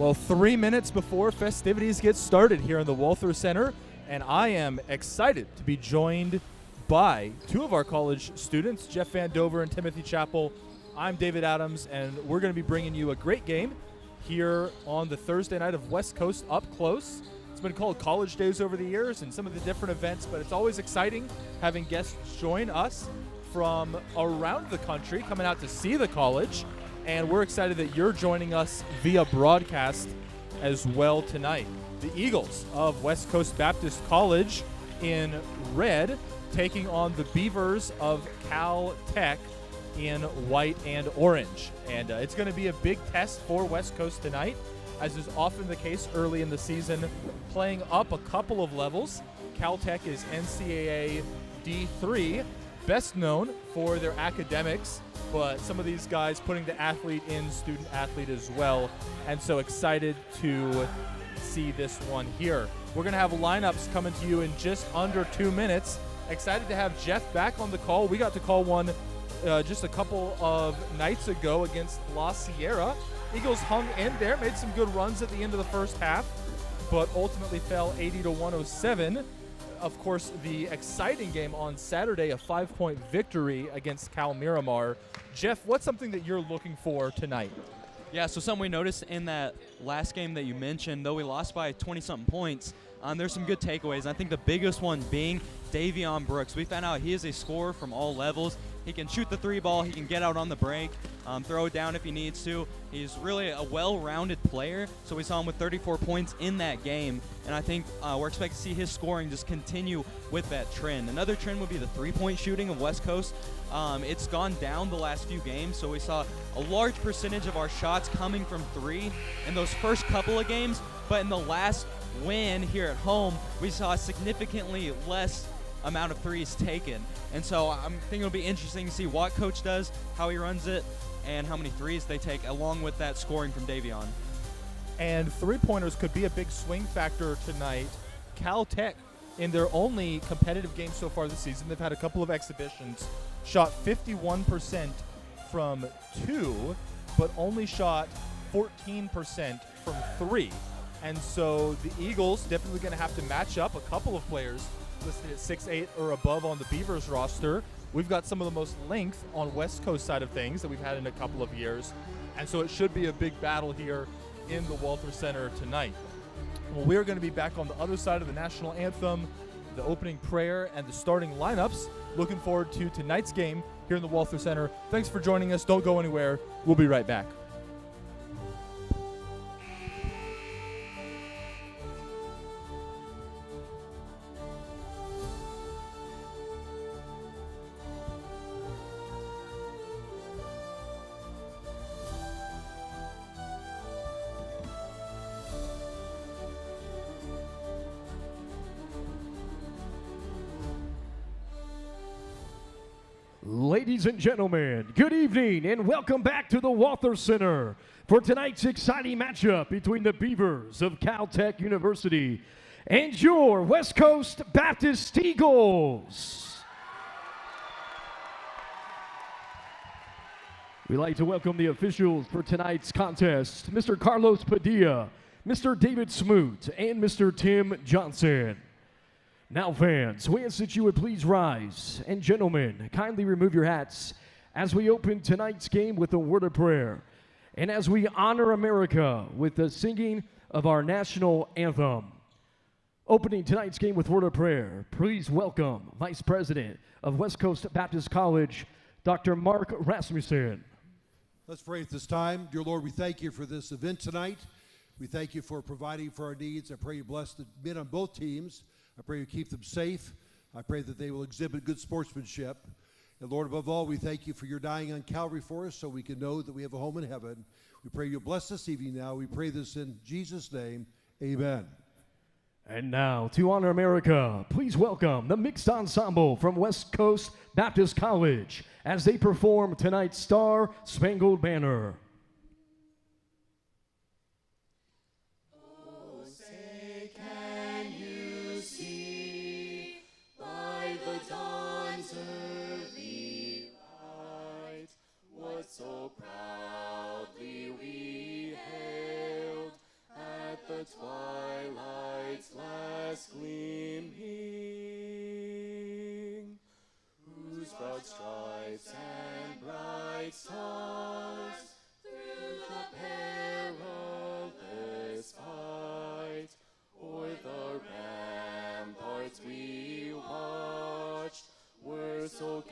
Well, 3 minutes before festivities get started here in the Walther Center, and I am excited to be joined by two of our college students, Jeff Van Dover and Timothy Chappell. I'm David Adams, and we're going to be bringing you a great game here on the Thursday night of West Coast Up Close. It's been called College Days over the years and some of the different events, but it's always exciting having guests join us from around the country coming out to see the college. And we're excited that you're joining us via broadcast as well tonight. The Eagles of West Coast Baptist College in red taking on the Beavers of Cal Tech in white and orange. And it's going to be a big test for West Coast tonight, as is often the case early in the season, playing up a couple of levels. Cal Tech is NCAA D3, best known for their academics, but some of these guys putting the athlete in student athlete as well. And so excited to see this one here. We're going to have lineups coming to you in just under 2 minutes. Excited to have Jeff back on the call. We got to call one just a couple of nights ago against La Sierra. Eagles hung in there, made some good runs at the end of the first half, but ultimately fell 80-107. Of course, the exciting game on Saturday, a 5-point victory against Cal Miramar. Jeff, what's something that you're looking for tonight? Yeah, so something we noticed in that last game that you mentioned, though we lost by 20-something points, there's some good takeaways. I think the biggest one being Davion Brooks. We found out he is a scorer from all levels. He can shoot the three ball. He can get out on the break, throw it down if he needs to. He's really a well-rounded player, so we saw him with 34 points in that game, and I think we're expecting to see his scoring just continue with that trend. Another trend would be the three-point shooting of West Coast. It's gone down the last few games, so we saw a large percentage of our shots coming from three in those first couple of games, but in the last win here at home, we saw a significantly less amount of threes taken. And so I'm thinking it'll be interesting to see what coach does, how he runs it, and how many threes they take, along with that scoring from Davion. And three-pointers could be a big swing factor tonight. Cal Tech, in their only competitive game so far this season, they've had a couple of exhibitions, shot 51% from two, but only shot 14% from three. And so the Eagles definitely going to have to match up a couple of players listed at 6'8" or above on the Beavers roster. We've got some of the most length on West Coast side of things that we've had in a couple of years. And so it should be a big battle here in the Walther Center tonight. Well, we're going to be back on the other side of the national anthem, the opening prayer, and the starting lineups. Looking forward to tonight's game here in the Walther Center. Thanks for joining us. Don't go anywhere. We'll be right back. Ladies and gentlemen, good evening and welcome back to the Walther Center for tonight's exciting matchup between the Beavers of Cal Tech University and your West Coast Baptist Eagles. We'd like to welcome the officials for tonight's contest, Mr. Carlos Padilla, Mr. David Smoot, and Mr. Tim Johnson. Now, fans, we ask that you would please rise, and gentlemen, kindly remove your hats as we open tonight's game with a word of prayer, and as we honor America with the singing of our national anthem. Opening tonight's game with word of prayer, please welcome Vice President of West Coast Baptist College, Dr. Mark Rasmussen. Let's pray at this time. Dear Lord, we thank you for this event tonight. We thank you for providing for our needs. I pray you bless the men on both teams. I pray you keep them safe. I pray that they will exhibit good sportsmanship. And Lord, above all, we thank you for your dying on Calvary for us so we can know that we have a home in heaven. We pray you bless this evening now. We pray this in Jesus' name. Amen. And now, to honor America, please welcome the mixed ensemble from West Coast Baptist College as they perform tonight's Star Spangled Banner. So proudly we hailed twilight's last gleaming, whose broad stripes and bright stars through the perilous fight o'er the ramparts we watched were so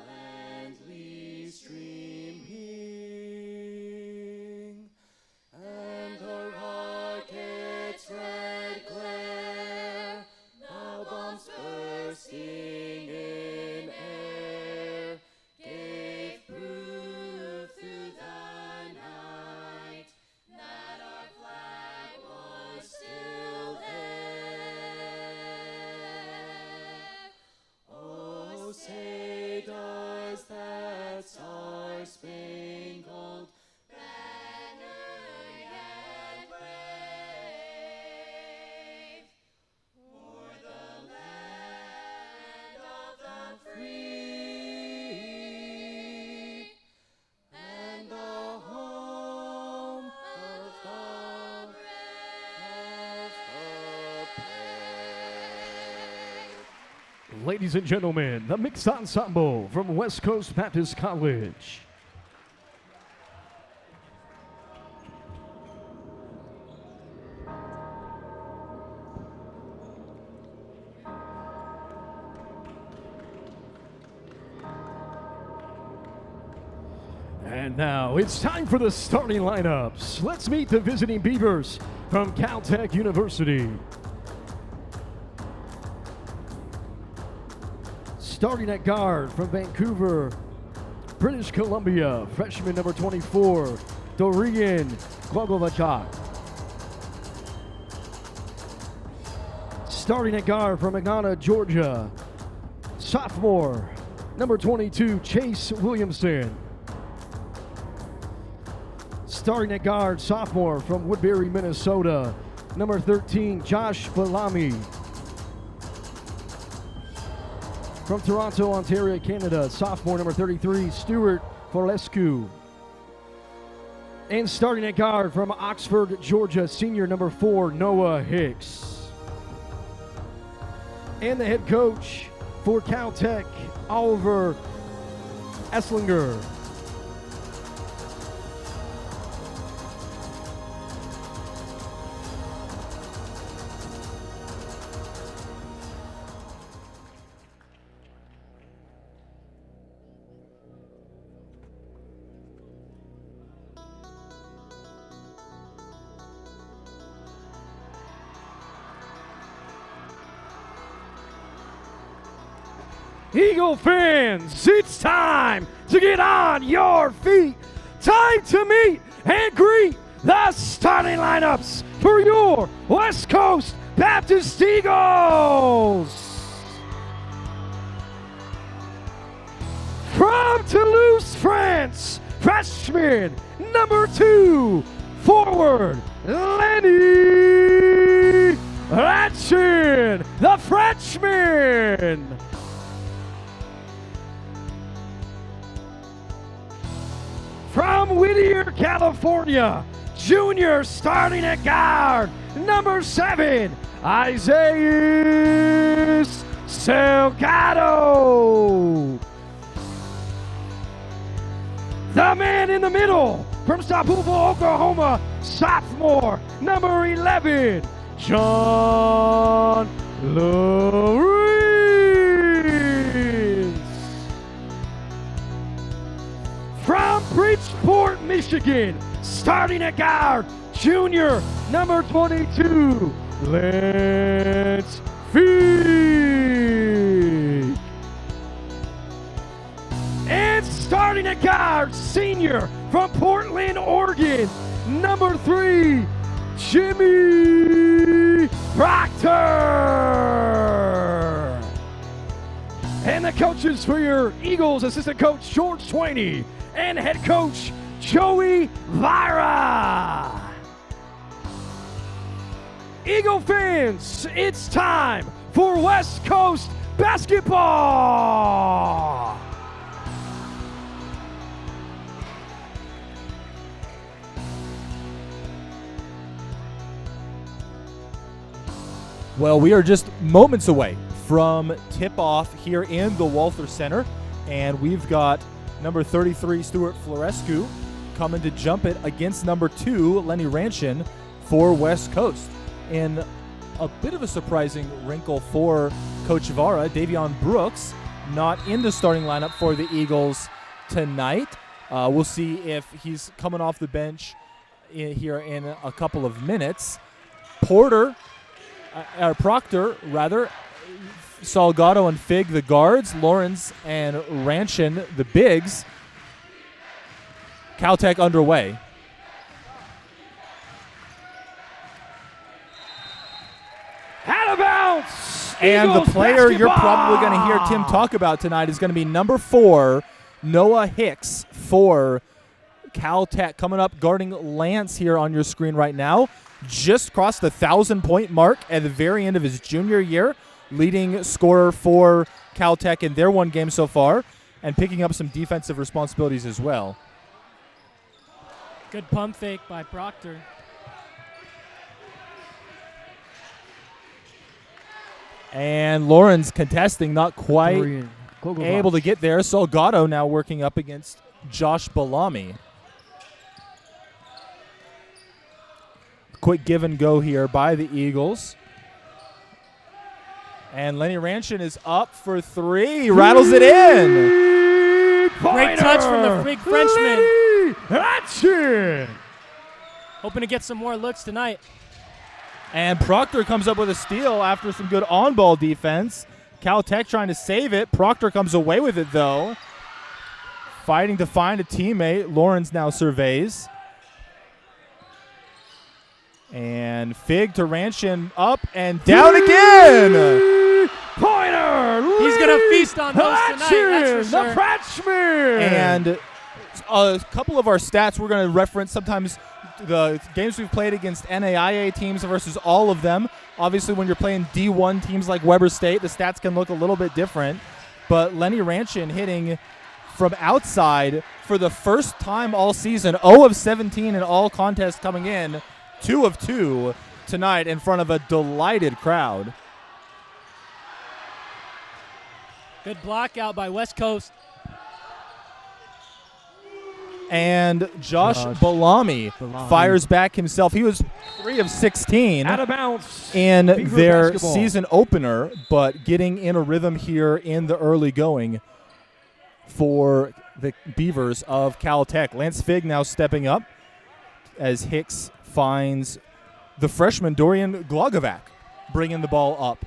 gallantly streaming, and the rocket's red glare, now bombs bursting in air, gave proof through the night that our flag was still there. Oh, say does that star-spangled banner yet wave o'er the land of the free and the home of the brave? Ladies and gentlemen, the mixed ensemble from West Coast Baptist College. And now it's time for the starting lineups. Let's meet the visiting Beavers from Caltech University. Starting at guard from Vancouver, British Columbia, freshman number 24, Dorian Glogovachak. Starting at guard from Atlanta, Georgia, sophomore, number 22, Chase Williamson. Starting at guard, sophomore from Woodbury, Minnesota, number 13, Josh Bellamy. From Toronto, Ontario, Canada, sophomore number 33, Stuart Forlescu. And starting at guard from Oxford, Georgia, senior number 4, Noah Hicks. And the head coach for Caltech, Oliver Esslinger. Eagle fans, it's time to get on your feet. Time to meet and greet the starting lineups for your West Coast Baptist Eagles. From Toulouse, France, freshman number 2, forward Lenny Ratchin, the Frenchman. From Whittier, California, junior starting at guard, number 7, Isaiah Salgado. The man in the middle, from Sapulpa, Oklahoma, sophomore, number 11, John Lawrence. From Bridgeport, Michigan, starting at guard, junior, number 22, Lance Feig. And starting at guard, senior, from Portland, Oregon, number 3, Jimmy Proctor. And the coaches for your Eagles, assistant coach George Swaney and head coach Joey Vira. Eagle fans, it's time for West Coast basketball. Well, we are just moments away from tip-off here in the Walther Center, and we've got number 33, Stuart Florescu, coming to jump it against number 2, Lenny Ranchin, for West Coast. In a bit of a surprising wrinkle for Coach Vara, Davion Brooks not in the starting lineup for the Eagles tonight. We'll see if he's coming off the bench here in a couple of minutes. Proctor, Salgado and Fig the guards, Lawrence and Ranchin the bigs. Caltech underway. Out of bounds! And Eagles the player you're basketball! probably going to hear Tim talk about tonight is going to be number 4, Noah Hicks for Caltech, coming up guarding Lance here on your screen right now. Just crossed the 1,000-point mark at the very end of his junior year, leading scorer for Caltech in their one game so far, and picking up some defensive responsibilities as well. Good pump fake by Proctor. And Lawrence contesting, not quite Dorian Kogovac. able to get there. Salgado now working up against Josh Bellamy. Quick give and go here by the Eagles. And Lenny Ranchin is up for 3. Rattles it in. Great touch from the big Frenchman. Lenny Ranchin. Hoping to get some more looks tonight. And Proctor comes up with a steal after some good on-ball defense. Caltech trying to save it. Proctor comes away with it, though. Fighting to find a teammate. Lawrence now surveys. And Fig to Ranchin, up and down again. Pointer. He's going to feast on those tonight, that's for sure. The Frenchman. And a couple of our stats we're going to reference sometimes the games we've played against NAIA teams versus all of them. Obviously, when you're playing D1 teams like Weber State, the stats can look a little bit different. But Lenny Ranchin hitting from outside for the first time all season, 0 of 17 in all contests coming in, 2 of 2 tonight in front of a delighted crowd. Good block out by West Coast. And Josh Bellamy fires back himself. He was 3 of 16 Out of bounds. in Beaver their basketball. season opener, but getting in a rhythm here in the early going for the Beavers of Caltech. Lance Fig now stepping up as Hicks finds the freshman Dorian Glogovac bringing the ball up.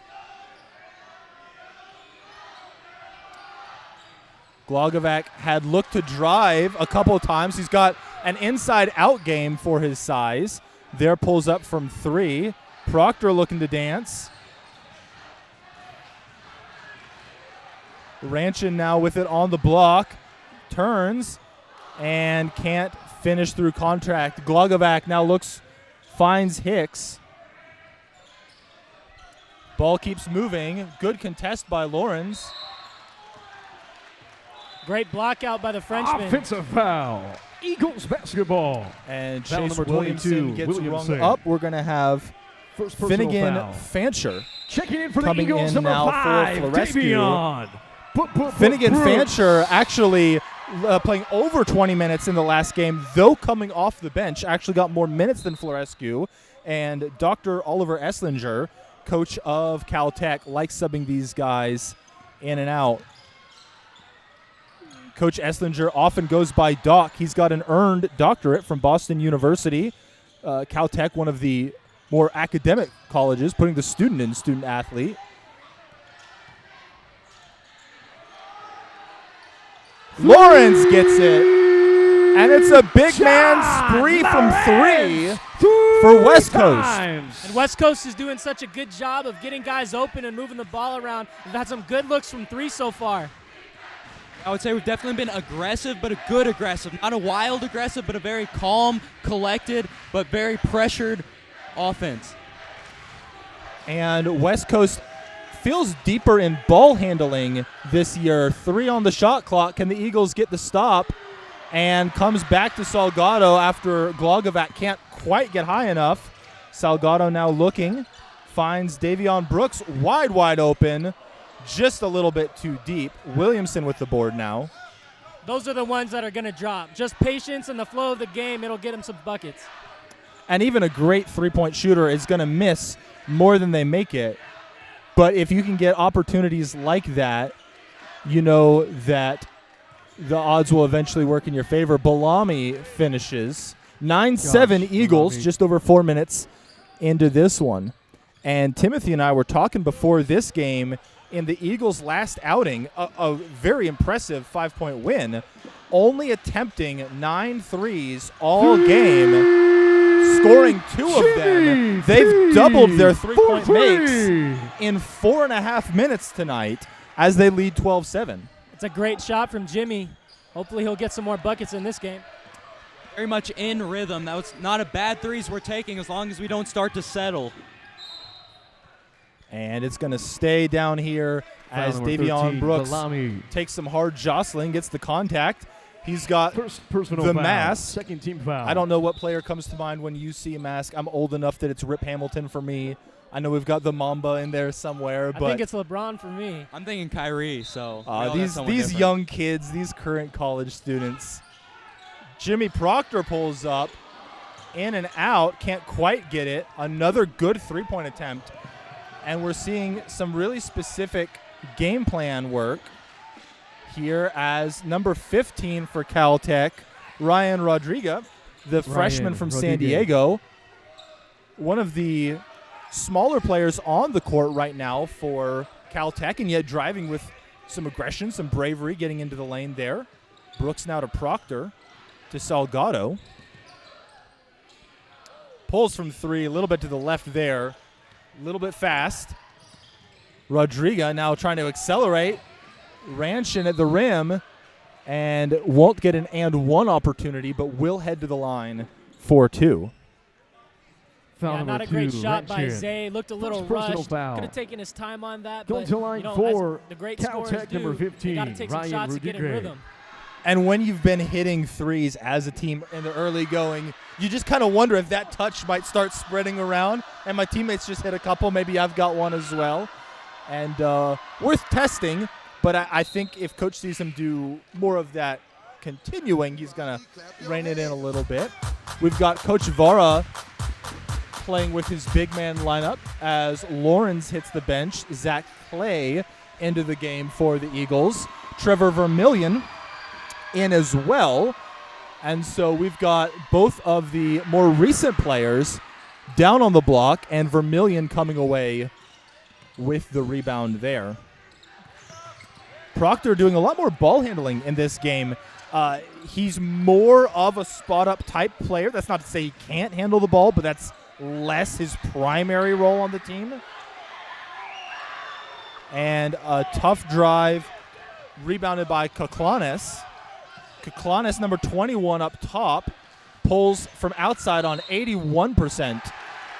Glogovac had looked to drive a couple of times. He's got an inside-out game for his size. There pulls up from 3. Proctor looking to dance. Ranchin now with it on the block. Turns and can't finish through contact. Glogovac now finds Hicks. Ball keeps moving. Good contest by Lawrence. Great block out by the Frenchman. Offensive foul. Eagles basketball. And Foul Chase number Williamson 22, gets Williamson. rung up. We're going to have First personal Finnegan foul. Fancher. Checking in for the coming Eagles, in number now for 5, Florescu. Davion. Finnegan Brooks. Fancher actually playing over 20 minutes in the last game, though coming off the bench, actually got more minutes than Florescu. And Dr. Oliver Esslinger, coach of Caltech, likes subbing these guys in and out. Coach Esslinger often goes by Doc. He's got an earned doctorate from Boston University. Caltech, one of the more academic colleges, putting the student in student athlete. Lawrence gets it. And it's a big man spree from 3 for West Coast. And West Coast is doing such a good job of getting guys open and moving the ball around. We've had some good looks from 3 so far. I would say we've definitely been aggressive, but a good aggressive. Not a wild aggressive, but a very calm, collected, but very pressured offense. And West Coast feels deeper in ball handling this year. 3 on the shot clock. Can the Eagles get the stop? And comes back to Salgado after Glogovac can't quite get high enough. Salgado now looking finds Davion Brooks wide open, just a little bit too deep. Williamson with the board now. Those are the ones that are going to drop. Just patience and the flow of the game, it'll get him some buckets. And even a great three-point shooter is going to miss more than they make it. But if you can get opportunities like that, you know that the odds will eventually work in your favor. Balami finishes. 9-7 Eagles, Balami. just over 4 minutes into this one. And Timothy and I were talking before this game, in the Eagles' last outing, a very impressive 5-point win, only attempting 9 threes all game, scoring 2 of them. They've doubled their three-point makes in 4.5 minutes tonight as they lead 12-7. It's a great shot from Jimmy. Hopefully he'll get some more buckets in this game. Very much in rhythm. That was not a bad threes we're taking as long as we don't start to settle. And it's going to stay down here as Foul number Davion 13, Brooks Balami. takes some hard jostling, gets the contact. He's got First personal the foul. mask. Second team foul. I don't know what player comes to mind when you see a mask. I'm old enough that it's Rip Hamilton for me. I know we've got the Mamba in there somewhere, I but think it's LeBron for me. I'm thinking Kyrie, so we all got these someone different. young kids, these current college students. Jimmy Proctor pulls up, in and out, can't quite get it. Another good three-point attempt. And we're seeing some really specific game plan work here as number 15 for Caltech, Ryan Rodriguez, the freshman from San Rodriguez. Diego, one of the smaller players on the court right now for Caltech, and yet driving with some aggression, some bravery, getting into the lane there. Brooks now to Proctor, to Salgado. Pulls from 3, a little bit to the left there. A little bit fast. Rodriguez now trying to accelerate. Ranshin at the rim and won't get an and one opportunity, but will head to the line for 2. Foul Yeah, number not a 2, great shot by Ranchin. Zay. Looked a little First personal rushed. foul. Could have taken his time on that. Going but, to line you know, 4, as the great Caltech scorers do, number 15, they got to take some Ryan shots to get in Rodriguez. rhythm. And when you've been hitting threes as a team in the early going, you just kind of wonder if that touch might start spreading around. And my teammates just hit a couple. Maybe I've got one as well. And worth testing. But I think if Coach sees him do more of that continuing, he's going to rein it in a little bit. We've got Coach Vara playing with his big man lineup as Lawrence hits the bench. Zach Clay into the game for the Eagles. Trevor Vermillion in as well. And so we've got both of the more recent players down on the block, and Vermillion coming away with the rebound there. Proctor doing a lot more ball handling in this game. He's more of a spot-up type player. That's not to say he can't handle the ball, but that's less his primary role on the team. And a tough drive rebounded by Kaklanis. Kaklanis, number 21 up top, pulls from outside on 81%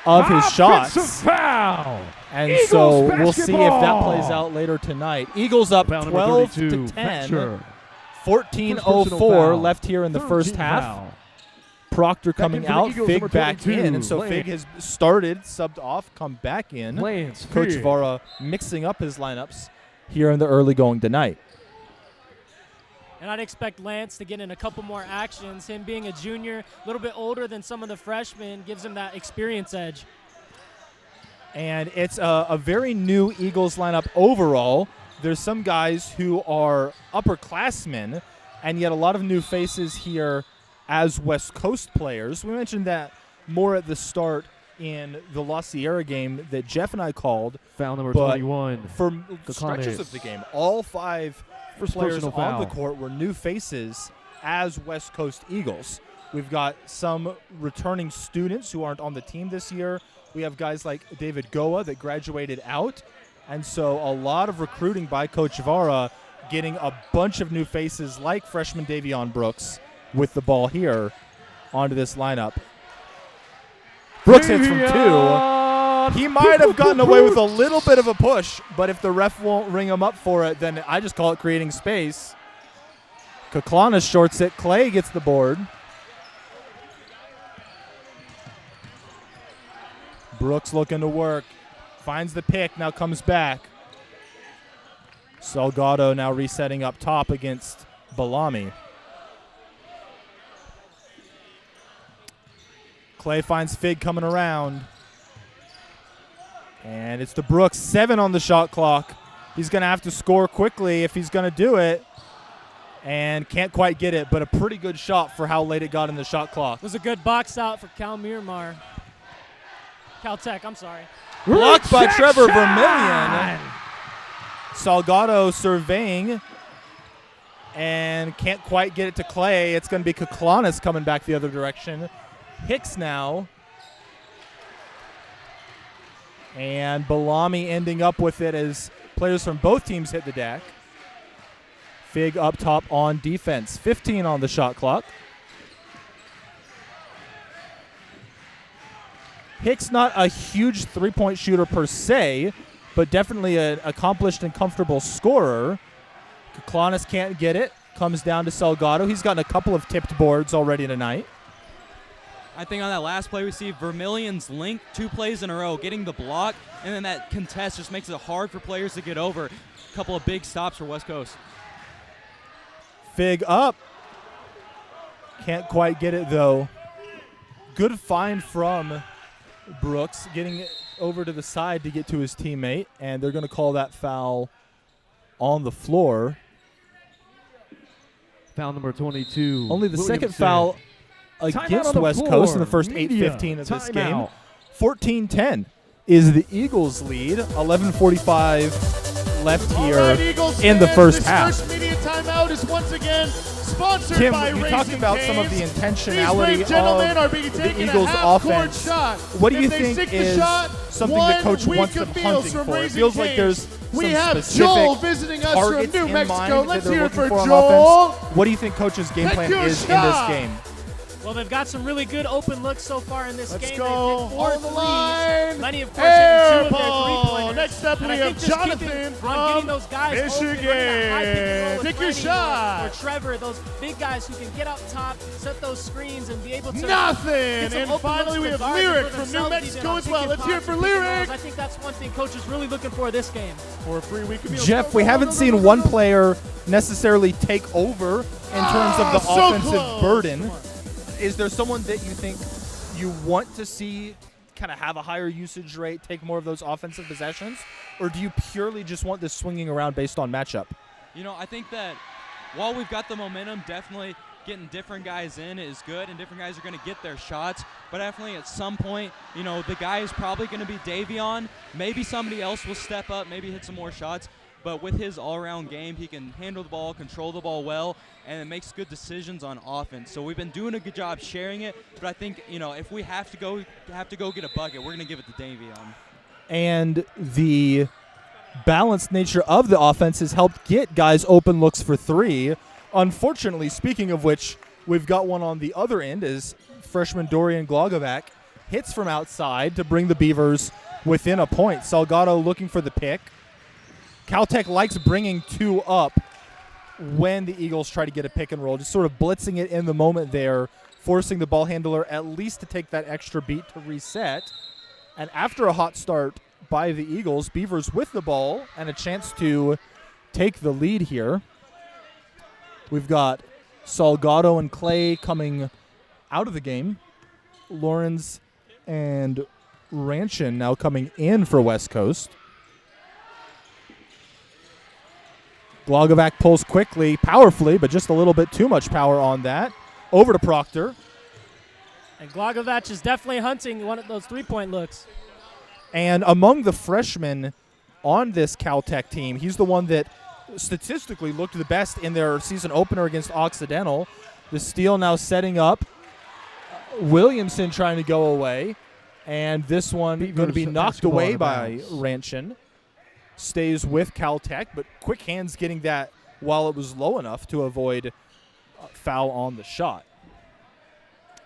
of his shots. Offensive foul. And Eagles so we'll see if that basketball. plays out later tonight. Eagles up Foul number 12 32, to 10. Fetcher. 14:04 left here in the first half. Foul. Proctor Back coming in for the out, Eagles, Fig number back 22, in. And so Fig has started, subbed off, come back in. Lance Coach Fig. Vara mixing up his lineups here in the early going tonight. And I'd expect Lance to get in a couple more actions. Him being a junior, a little bit older than some of the freshmen, gives him that experience edge. And it's a very new Eagles lineup overall. There's some guys who are upperclassmen, and yet a lot of new faces here as West Coast players. We mentioned that more at the start in the La Sierra game that Jeff and I called. Foul number But 21. For The stretches Conades. of the game, all 5 First players personal on the foul. court were new faces as West Coast Eagles. We've got some returning students who aren't on the team this year. We have guys like David Goa that graduated out. And so a lot of recruiting by Coach Vara, getting a bunch of new faces like freshman Davion Brooks with the ball here onto this lineup. Brooks hits from 2. Davion. He might have gotten away with a little bit of a push, but if the ref won't ring him up for it, then I just call it creating space. Kaklana shorts it. Clay gets the board. Brooks looking to work. finds the pick, now comes back. Salgado now resetting up top against Bellamy. Clay finds Fig coming around. And it's to Brooks, 7 on the shot clock. He's going to have to score quickly if he's going to do it. And can't quite get it, but a pretty good shot for how late it got in the shot clock. It was a good box out for Caltech, I'm sorry. Blocked by Trevor Vermillion. Salgado surveying and can't quite get it to Clay. It's going to be Kaklanis coming back the other direction. Hicks now. And Bellamy ending up with it as players from both teams hit the deck. Fig up top on defense. 15 on the shot clock. Hicks not a huge three-point shooter per se, but definitely an accomplished and comfortable scorer. Kaklanis can't get it. Comes down to Salgado. He's gotten a couple of tipped boards already tonight. I think on that last play we see Vermillion's link 2 plays in a row, getting the block, and then that contest just makes it hard for players to get over. A couple of big stops for West Coast. Fig up. Can't quite get it, though. Good find from Brooks, getting it over to the side to get to his teammate, and they're going to call that foul on the floor. Foul number 22. Only the Williamson. second foul Timeout against on the West floor. Coast in the first Media 8:15 of this timeout. game. 14-10 is the Eagles' lead. 11:45 left here All right, Eagles in the fans, first this half. First media timeout is once again sponsored Tim, by you talked Raising about some of the Cane's. intentionality These gentlemen are of being the taken Eagles' a half-court offense. shot. What do you If they think sink the is shot, something that one Coach wants week them of meals hunting from for? It Raising feels like Cane's. there's We some have specific Joel visiting us from targets New in Mexico. mind that Let's they're hear it looking for for on Joel. offense. What do you think Coach's game Take plan your is shot. in this game? Well, they've got some really good open looks so far in this Let's game. go. They've hit 4 On the line. threes. Lenny, of course, hitting 2 of their Airball. three-pointers. Next up, And we I think have just Jonathan keeping on getting from those guys open, running that high pick and roll with Take your Lenny shot. Or Trevor, those big guys who can get up top, set those screens, and be able to Nothing. get some And open finally, looks we to have guard Lyric for from New themselves Mexico even on as well. pick Let's and hear it for pops, pick and rolls. Lyric. I think that's one thing Coach is really looking for this game. For a free week of meals. Jeff, we haven't seen one player necessarily take over in terms of the so offensive close. burden. Is there someone that you think you want to see kind of have a higher usage rate, take more of those offensive possessions? Or do you purely just want this swinging around based on matchup? You know, I think that while we've got the momentum, definitely getting different guys in is good, and different guys are going to get their shots. But definitely at some point, you know, the guy is probably going to be Davion. Maybe somebody else will step up, maybe hit some more shots. But with his all-around game, he can handle the ball, control the ball well, and it makes good decisions on offense. So we've been doing a good job sharing it. But I think, you know, if we have to go get a bucket, we're going to give it to Davion. And the balanced nature of the offense has helped get guys open looks for 3. Unfortunately, speaking of which, we've got one on the other end as freshman Dorian Glogovac hits from outside to bring the Beavers within a point. Salgado looking for the pick. Caltech likes bringing 2 up when the Eagles try to get a pick and roll, just sort of blitzing it in the moment there, forcing the ball handler at least to take that extra beat to reset. And after a hot start by the Eagles, Beavers with the ball and a chance to take the lead here. We've got Salgado and Clay coming out of the game. Lawrence and Ranchin now coming in for West Coast. Glogovac pulls quickly, powerfully, but just a little bit too much power on that. Over to Proctor. And Glogovac is definitely hunting one of those three-point looks. And among the freshmen on this Caltech team, he's the one that statistically looked the best in their season opener against Occidental. The steal now setting up. Williamson trying to go away. And this one going to be knocked away by Ranchin. Stays with Caltech, but quick hands getting that while it was low enough to avoid foul on the shot.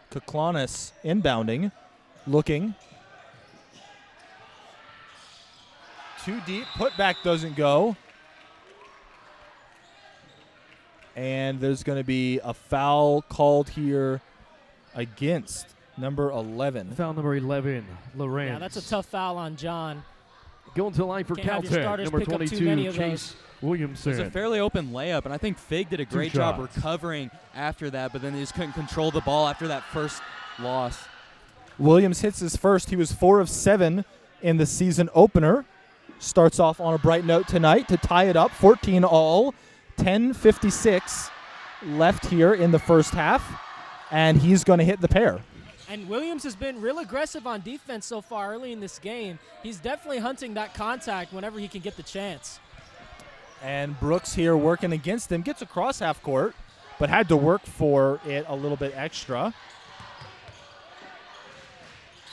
Kaklanis inbounding, looking. Too deep, putback doesn't go. And there's going to be a foul called here against number 11. Foul number 11, Lorenz. Yeah, that's a tough foul on John. Going to the line for Can't have your Caltech, starters number pick up too many 22, of Chase It Williamson. was a fairly open layup, and I think Fig did a great job shots. recovering after that, but then they just couldn't control the ball after that first loss. Williams hits his first. He was 4 of 7 in the season opener. Starts off on a bright note tonight to tie it up, 14 all, 10:56 left here in the first half, and he's going to hit the pair. And Williams has been real aggressive on defense so far early in this game. He's definitely hunting that contact whenever he can get the chance. And Brooks here working against him, gets across half court, but had to work for it a little bit extra.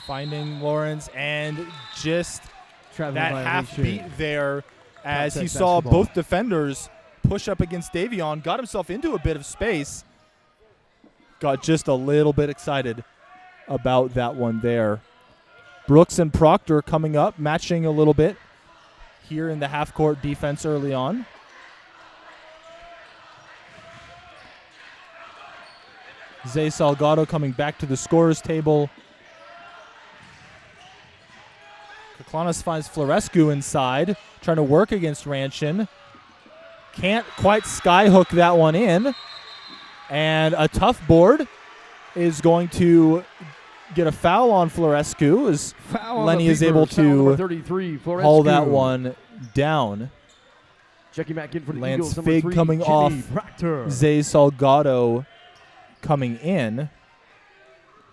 Finding Lawrence, and just Travel that half violation. beat there as he Caltech saw basketball. both defenders push up against Davion, got himself into a bit of space, got just a little bit excited about that one there. Brooks and Proctor coming up, matching a little bit here in the half-court defense early on. Zay Salgado coming back to the scorer's table. Kaklanos finds Florescu inside, trying to work against Ranchin. Can't quite skyhook that one in. And a tough board is going to get a foul on Florescu as Foul on Lenny the is able Beavers. Foul number to 33, haul that Florescu. one down. Checking back in for the Lance Eagles, number Fig 3, coming Jimmy off. Proctor. Zay Salgado coming in.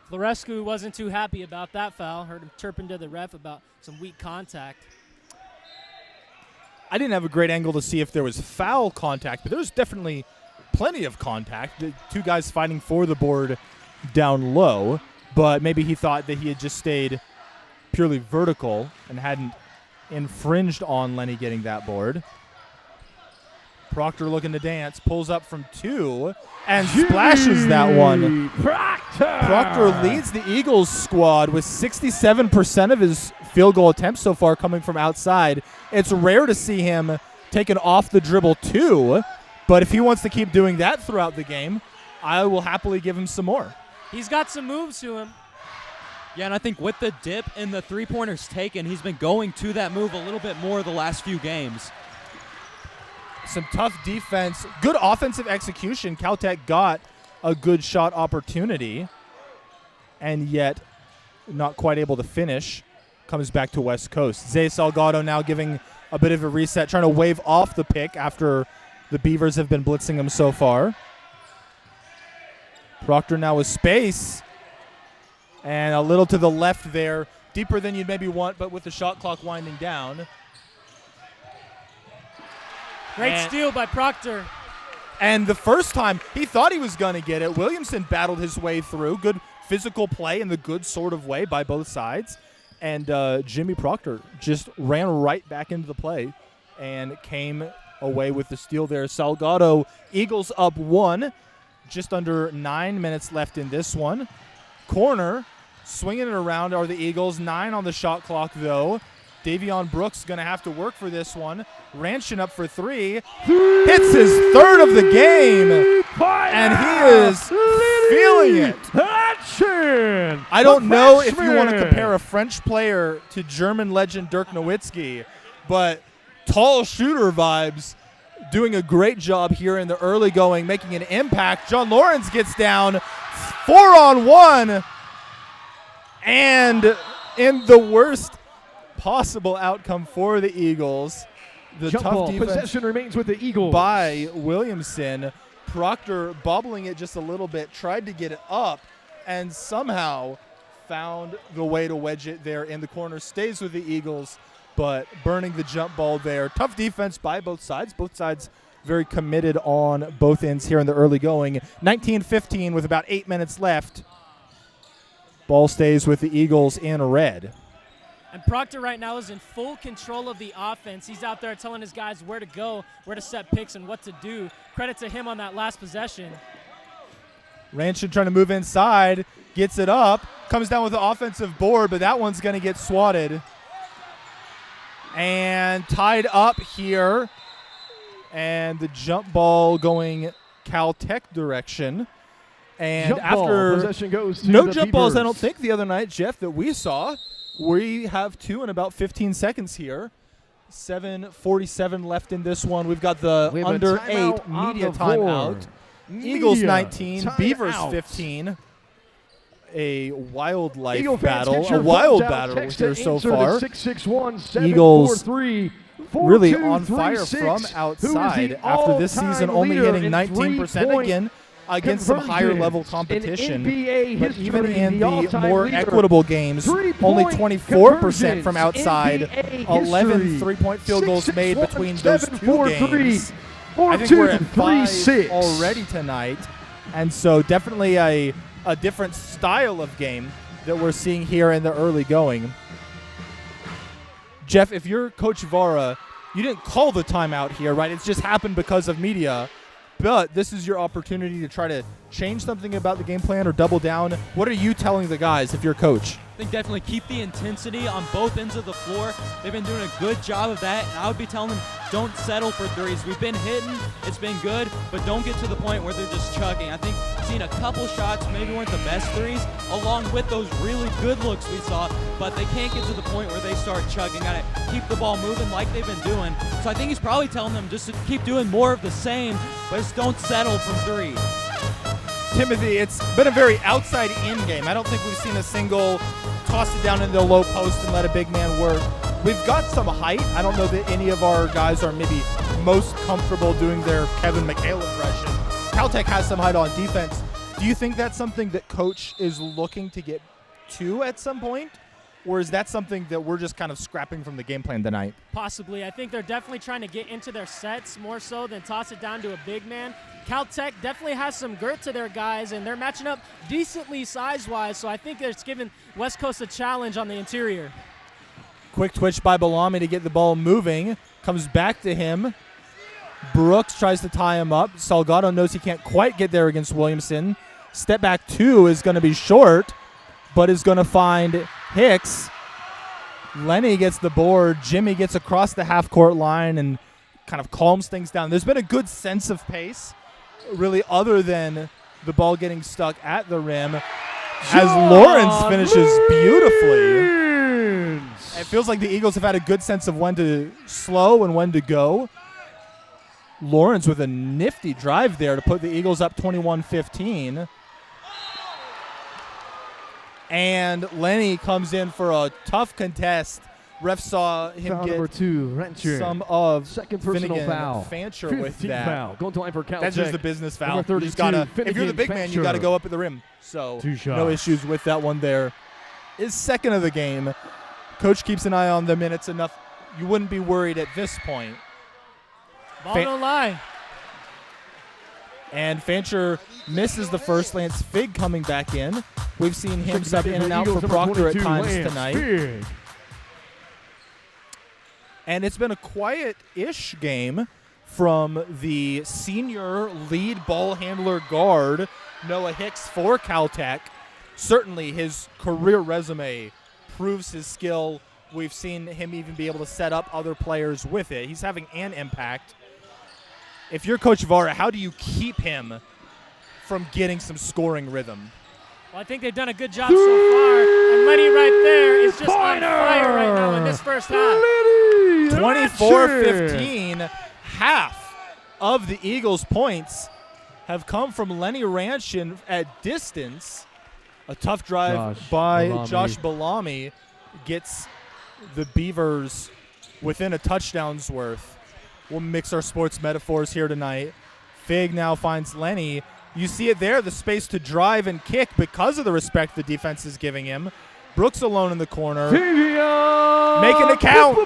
Florescu wasn't too happy about that foul. Heard him chirping to the ref about some weak contact. I didn't have a great angle to see if there was foul contact, but there was definitely plenty of contact. The two guys fighting for the board down low, but maybe he thought that he had just stayed purely vertical and hadn't infringed on Lenny getting that board. Proctor looking to dance, pulls up from 2 and splashes that one. Proctor leads the Eagles squad with 67% of his field goal attempts so far coming from outside. It's rare to see him take an off the dribble 2, but if he wants to keep doing that throughout the game, I will happily give him some more. He's got some moves to him. Yeah, and I think with the dip and the three-pointers taken, he's been going to that move a little bit more the last few games. Some tough defense, good offensive execution. Caltech got a good shot opportunity and yet not quite able to finish. Comes back to West Coast. Zay Salgado now giving a bit of a reset, trying to wave off the pick after the Beavers have been blitzing him so far. Proctor now with space and a little to the left there, deeper than you'd maybe want, but with the shot clock winding down. Great And- steal by Proctor. And the first time, he thought he was going to get it. Williamson battled his way through. Good physical play in the good sort of way by both sides. And Jimmy Proctor just ran right back into the play and came away with the steal there. Salgado, Eagles up 1. Just under 9 minutes left in this one. Corner, swinging it around are the Eagles. 9 on the shot clock, though. Davion Brooks going to have to work for this one. Ranchin up for 3. Hits his third of the game. And he is feeling it. Action! I don't know if you want to freshman. compare a French player to German legend Dirk Nowitzki, but tall shooter vibes, doing a great job here in the early going, making an impact. John Lawrence gets down 4-on-1, and in the worst possible outcome for the Eagles, the Jump tough ball. defense Possession remains with the Eagles. by Williamson. Proctor bobbling it just a little bit, tried to get it up, and somehow found the way to wedge it there in the corner. Stays with the Eagles, but burning the jump ball there. Tough defense by both sides. Both sides very committed on both ends here in the early going. 19-15 with about 8 minutes left. Ball stays with the Eagles in red. And Proctor right now is in full control of the offense. He's out there telling his guys where to go, where to set picks, and what to do. Credit to him on that last possession. Ranchin trying to move inside, gets it up, comes down with the offensive board, but that one's going to get swatted. And tied up here. And the jump ball going Caltech direction. And Jump ball. after Possession goes to no the jump balls, I Beavers. don't think, the other night, Jeff, that we saw. We have 2 in about 15 seconds here. 7:47 left in this one. We've got the We have a under timeout 8 on media the floor. timeout. Eagles Media 19, Beavers timeout. 15. A wildlife Eagle fans, battle, get a your wild phones out. battle Text here to so answer to far. 661-743-4236. Really on fire from outside after this season only hitting 19% again against some higher level competition. But even in the more equitable games, only 24% from outside, 11 three-point field goals made between those 2 games. I think we're at 5 already tonight, and so definitely a different style of game that we're seeing here in the early going. Jeff, if you're Coach Vara, you didn't call the timeout here, right? It's just happened because of media. But this is your opportunity to try to change something about the game plan or double down. What are you telling the guys if you're coach? I think definitely keep the intensity on both ends of the floor. They've been doing a good job of that, and I would be telling them, don't settle for threes. We've been hitting, it's been good, but don't get to the point where they're just chucking. I think seeing a couple shots maybe weren't the best threes, along with those really good looks we saw, but they can't get to the point where they start chucking. Gotta keep the ball moving like they've been doing. So I think he's probably telling them just to keep doing more of the same, but just don't settle from three. Timothy, it's been a very outside-in game. I don't think we've seen a single toss it down into the low post and let a big man work. We've got some height. I don't know that any of our guys are maybe most comfortable doing their Kevin McHale impression. Caltech has some height on defense. Do you think that's something that Coach is looking to get to at some point? Or is that something that we're just kind of scrapping from the game plan tonight? Possibly. I think they're definitely trying to get into their sets more so than toss it down to a big man. Caltech definitely has some girth to their guys, and they're matching up decently size-wise, so I think it's giving West Coast a challenge on the interior. Quick twitch by Belami to get the ball moving. Comes back to him. Brooks tries to tie him up. Salgado knows he can't quite get there against Williamson. Step back 2 is going to be short, but is going to find Hicks. Lenny gets the board. Jimmy gets across the half-court line and kind of calms things down. There's been a good sense of pace, really, other than the ball getting stuck at the rim, as Lawrence finishes beautifully. It feels like the Eagles have had a good sense of when to slow and when to go. Lawrence with a nifty drive there to put the Eagles up 21-15. And Lenny comes in for a tough contest. Ref saw him Foul get number 2, Rancher. some of Second personal Finnegan foul. Fancher 15th with that. foul. Going to line for Caltech. That's just the business foul. Number You just 32, gotta, if you're the big man, you got to Fancher. go up at the rim. So 2 shots. no issues with that one there. Is second of the game. Coach keeps an eye on the minutes enough. You wouldn't be worried at this point. Ball don't lie. And Fancher misses the first. Lance Fig coming back in. We've seen him sub in and out for Proctor at times tonight. Fig. And it's been a quiet-ish game from the senior lead ball handler guard, Noah Hicks, for Caltech. Certainly his career resume proves his skill. We've seen him even be able to set up other players with it. He's having an impact. If you're Coach Vara, how do you keep him from getting some scoring rhythm? Well, I think they've done a good job so far. And Lenny right there is just on fire right now in this first half. 24-15. Half of the Eagles' points have come from Lenny Ranchin at distance. A tough drive by Josh Belami gets the Beavers within a touchdown's worth. We'll mix our sports metaphors here tonight. Fig now finds Lenny. You see it there, the space to drive and kick because of the respect the defense is giving him. Brooks alone in the corner. Making it count.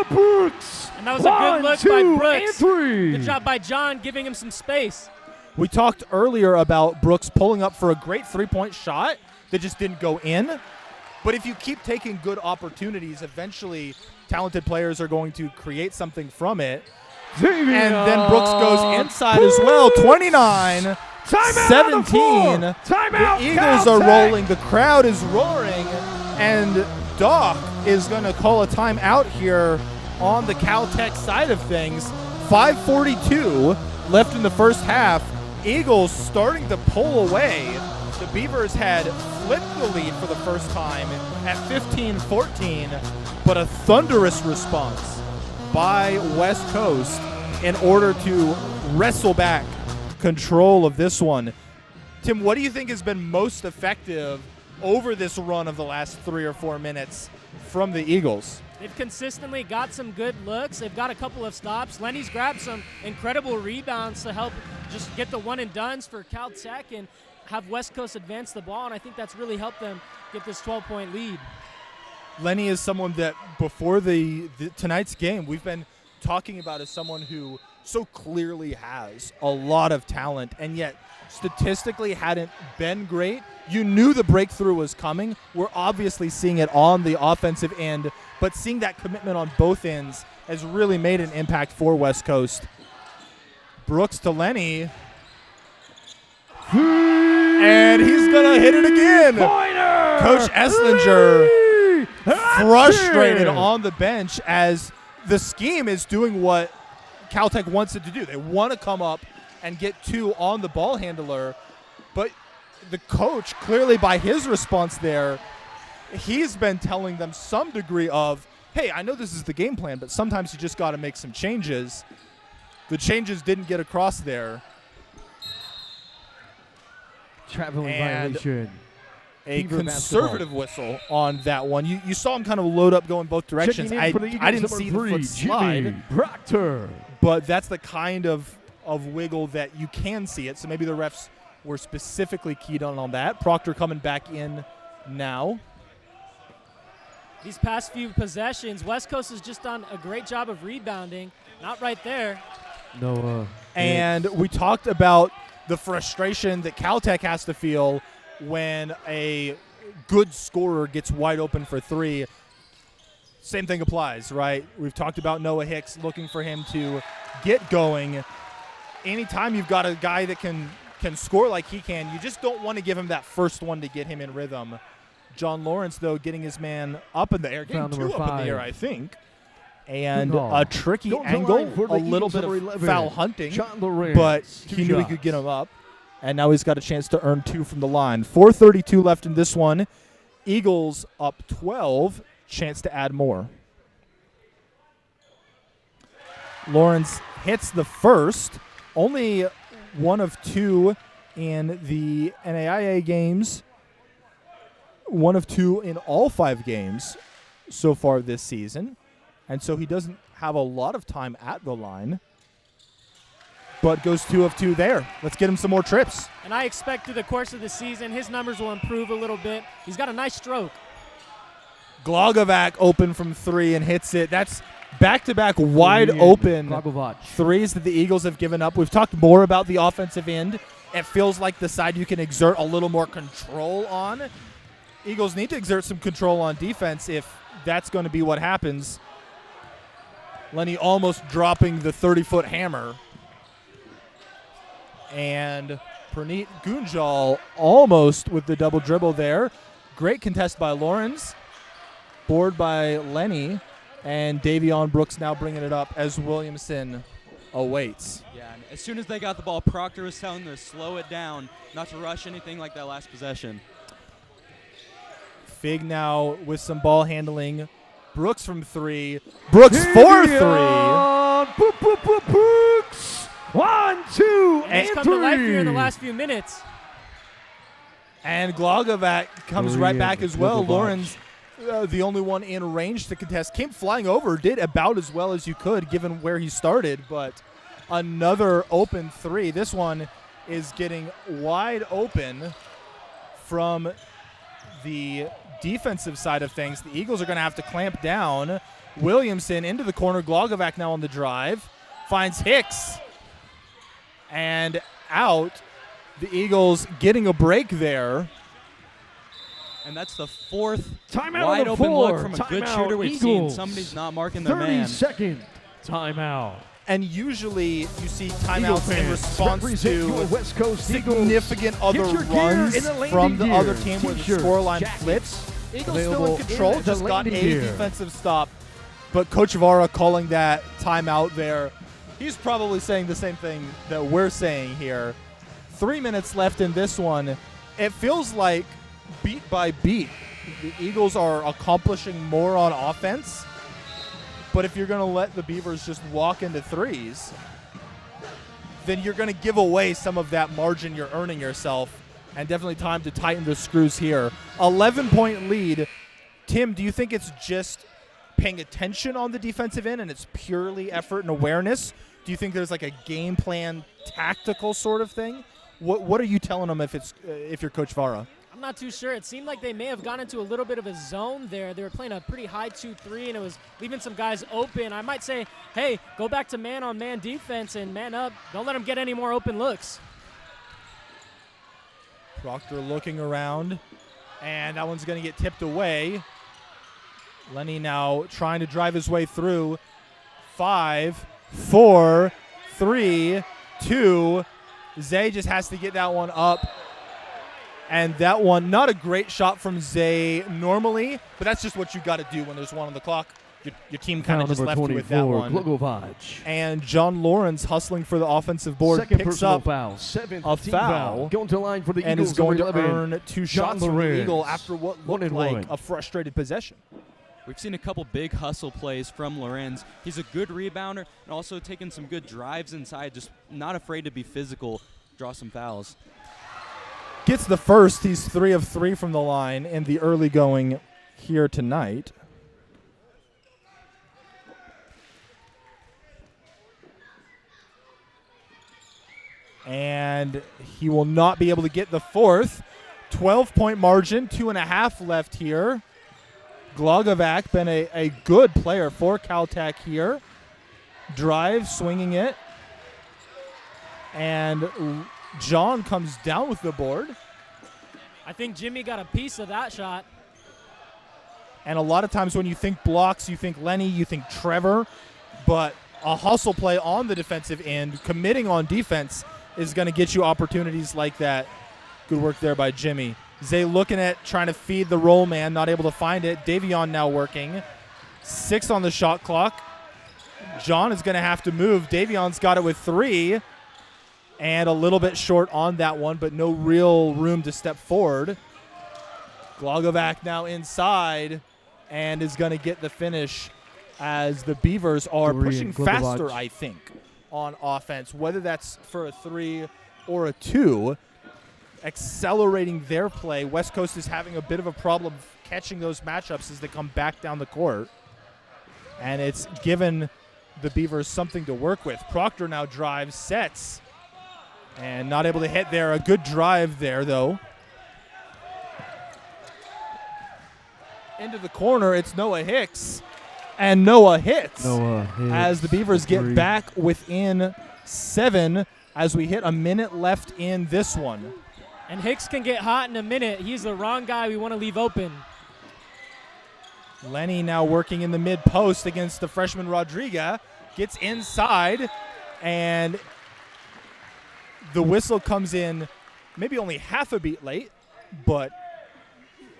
Brooks. And that was a good look by Brooks. 3. Good job by John giving him some space. We talked earlier about Brooks pulling up for a great three-point shot that just didn't go in. But if you keep taking good opportunities, eventually talented players are going to create something from it. And then Brooks goes inside as well. 29-17. Timeout. The Eagles are rolling. The crowd is roaring. And Doc is going to call a timeout here on the Caltech side of things. 5:42 left in the first half. Eagles starting to pull away. The Beavers had flipped the lead for the first time at 15-14, but a thunderous response by West Coast in order to wrestle back control of this one. Tim, what do you think has been most effective over this run of the last 3 or 4 minutes from the Eagles? They've consistently got some good looks. They've got a couple of stops. Lenny's grabbed some incredible rebounds to help just get the one and dones for Caltech and have West Coast advance the ball, and I think that's really helped them get this 12-point lead. Lenny is someone that before tonight's game we've been talking about as someone who so clearly has a lot of talent and yet statistically hadn't been great. You knew the breakthrough was coming. We're obviously seeing it on the offensive end, but seeing that commitment on both ends has really made an impact for West Coast. Brooks to Lenny. And he's going to hit it again. Pointer! Coach Esslinger frustrated on the bench as the scheme is doing what Caltech wants it to do. They want to come up and get 2 on the ball handler, but the coach, clearly by his response there, he's been telling them some degree of, hey, I know this is the game plan, but sometimes you just got to make some changes. The changes didn't get across there. Traveling And violation. A Beaver conservative whistle on that one. You saw him kind of load up going both directions. Checking in for the Eagles, I didn't number see 3, the foot slide, Jimmy Proctor. but that's the kind of wiggle that you can see it. So maybe the refs were specifically keyed on that. Proctor coming back in now. These past few possessions, West Coast has just done a great job of rebounding. Not right there. Noah. And we talked about the frustration that Caltech has to feel when a good scorer gets wide open for 3. Same thing applies, right? We've talked about Noah Hicks, looking for him to get going. Anytime you've got a guy that can score like he can, you just don't want to give him that first one to get him in rhythm. John Lawrence, though, getting his man up in the air, getting 2 up in the air, I think. And a tricky angle, a little bit of foul hunting, but he knew he could get him up. And now he's got a chance to earn 2 from the line. 4:32 left in this one. Eagles up 12, chance to add more. Lawrence hits the first, only 1 of 2 in the NAIA games, 1 of 2 in all 5 games so far this season. And so he doesn't have a lot of time at the line, but goes 2 of 2 there. Let's get him some more trips. And I expect through the course of the season, his numbers will improve a little bit. He's got a nice stroke. Glogovac open from 3 and hits it. That's back-to-back wide open threes that the Eagles have given up. We've talked more about the offensive end. It feels like the side you can exert a little more control on. Eagles need to exert some control on defense if that's going to be what happens. Lenny almost dropping the 30-foot hammer. And Praneet Gunjal almost with the double dribble there. Great contest by Lawrence. Board by Lenny. And Davion Brooks now bringing it up as Williamson awaits. Yeah, and as soon as they got the ball, Proctor was telling them to slow it down, not to rush anything like that last possession. Fig now with some ball handling. Brooks from 3. Brooks for 3. Brooks. 1, 2, and He's come 3. to life here in the last few minutes. And Glogovac comes right back as well. Glogovac. Lawrence, the only one in range to contest, came flying over, did about as well as you could given where he started, but another open 3. This one is getting wide open from the defensive side of things. The Eagles are going to have to clamp down. Williamson into the corner. Glogovac now on the drive. Finds Hicks. And out. The Eagles getting a break there. And that's the 4th Timeout wide on the open floor. look from a good Timeout, shooter we've Eagles. seen. Somebody's not marking their 30-second timeout. And usually you see Eagle timeouts in fans, response represent your to West Coast Eagles. significant other Get your gear runs in the landing from the gear. other team where the T-shirts, scoreline jackets, flips. Eagles still available in control, in the just got a landing gear. defensive stop. But Coach Vara calling that timeout there. He's probably saying the same thing that we're saying here. 3 minutes left in this one. It feels like beat by beat, the Eagles are accomplishing more on offense. But if you're going to let the Beavers just walk into threes, then you're going to give away some of that margin you're earning yourself. And definitely time to tighten the screws here. 11-point lead. Tim, do you think it's just paying attention on the defensive end and it's purely effort and awareness? Do you think there's like a game plan, tactical sort of thing? What are you telling them if you're Coach Vara? I'm not too sure. It seemed like they may have gone into a little bit of a zone there. They were playing a pretty high 2-3, and it was leaving some guys open. I might say, hey, go back to man-on-man defense and man up. Don't let them get any more open looks. Proctor looking around, and that one's going to get tipped away. Lenny now trying to drive his way through. 5, 4, 3, 2. Zay just has to get that one up. And that one, not a great shot from Zay normally, but that's just what you got to do when there's one on the clock. Your team kind of just left you with that one. And John Lawrence hustling for the offensive board, Second picks up foul, a foul, going to line for the and Eagles, is going to 11. earn 2 shots from the Eagle after what looked like 1-1. a frustrated possession. We've seen a couple big hustle plays from Lorenz. He's a good rebounder and also taking some good drives inside, just not afraid to be physical, draw some fouls. Gets the first. He's 3 of 3 from the line in the early going here tonight. And he will not be able to get the fourth. 12-point margin, 2.5 left here. Glogovac been a good player for Caltech here. Drive, swinging it. And John comes down with the board. I think Jimmy got a piece of that shot. And a lot of times when you think blocks, you think Lenny, you think Trevor. But a hustle play on the defensive end, committing on defense, is going to get you opportunities like that. Good work there by Jimmy. Zay looking at trying to feed the roll man, not able to find it. Davion now working. 6 on the shot clock. John is going to have to move. Davion's got it with 3. And a little bit short on that one, but no real room to step forward. Glogovac now inside and is going to get the finish as the Beavers are pushing faster, I think, on offense, whether that's for a 3 or a 2. Accelerating their play. West Coast is having a bit of a problem catching those matchups as they come back down the court. And it's given the Beavers something to work with. Proctor now drives, sets, and not able to hit there. A good drive there, though. Into the corner, it's Noah Hicks. And Noah hits. As the Beavers get back within 7 as we hit a minute left in this one. And Hicks can get hot in a minute. He's the wrong guy we want to leave open. Lenny now working in the mid-post against the freshman Rodriguez. Gets inside, and the whistle comes in maybe only half a beat late, but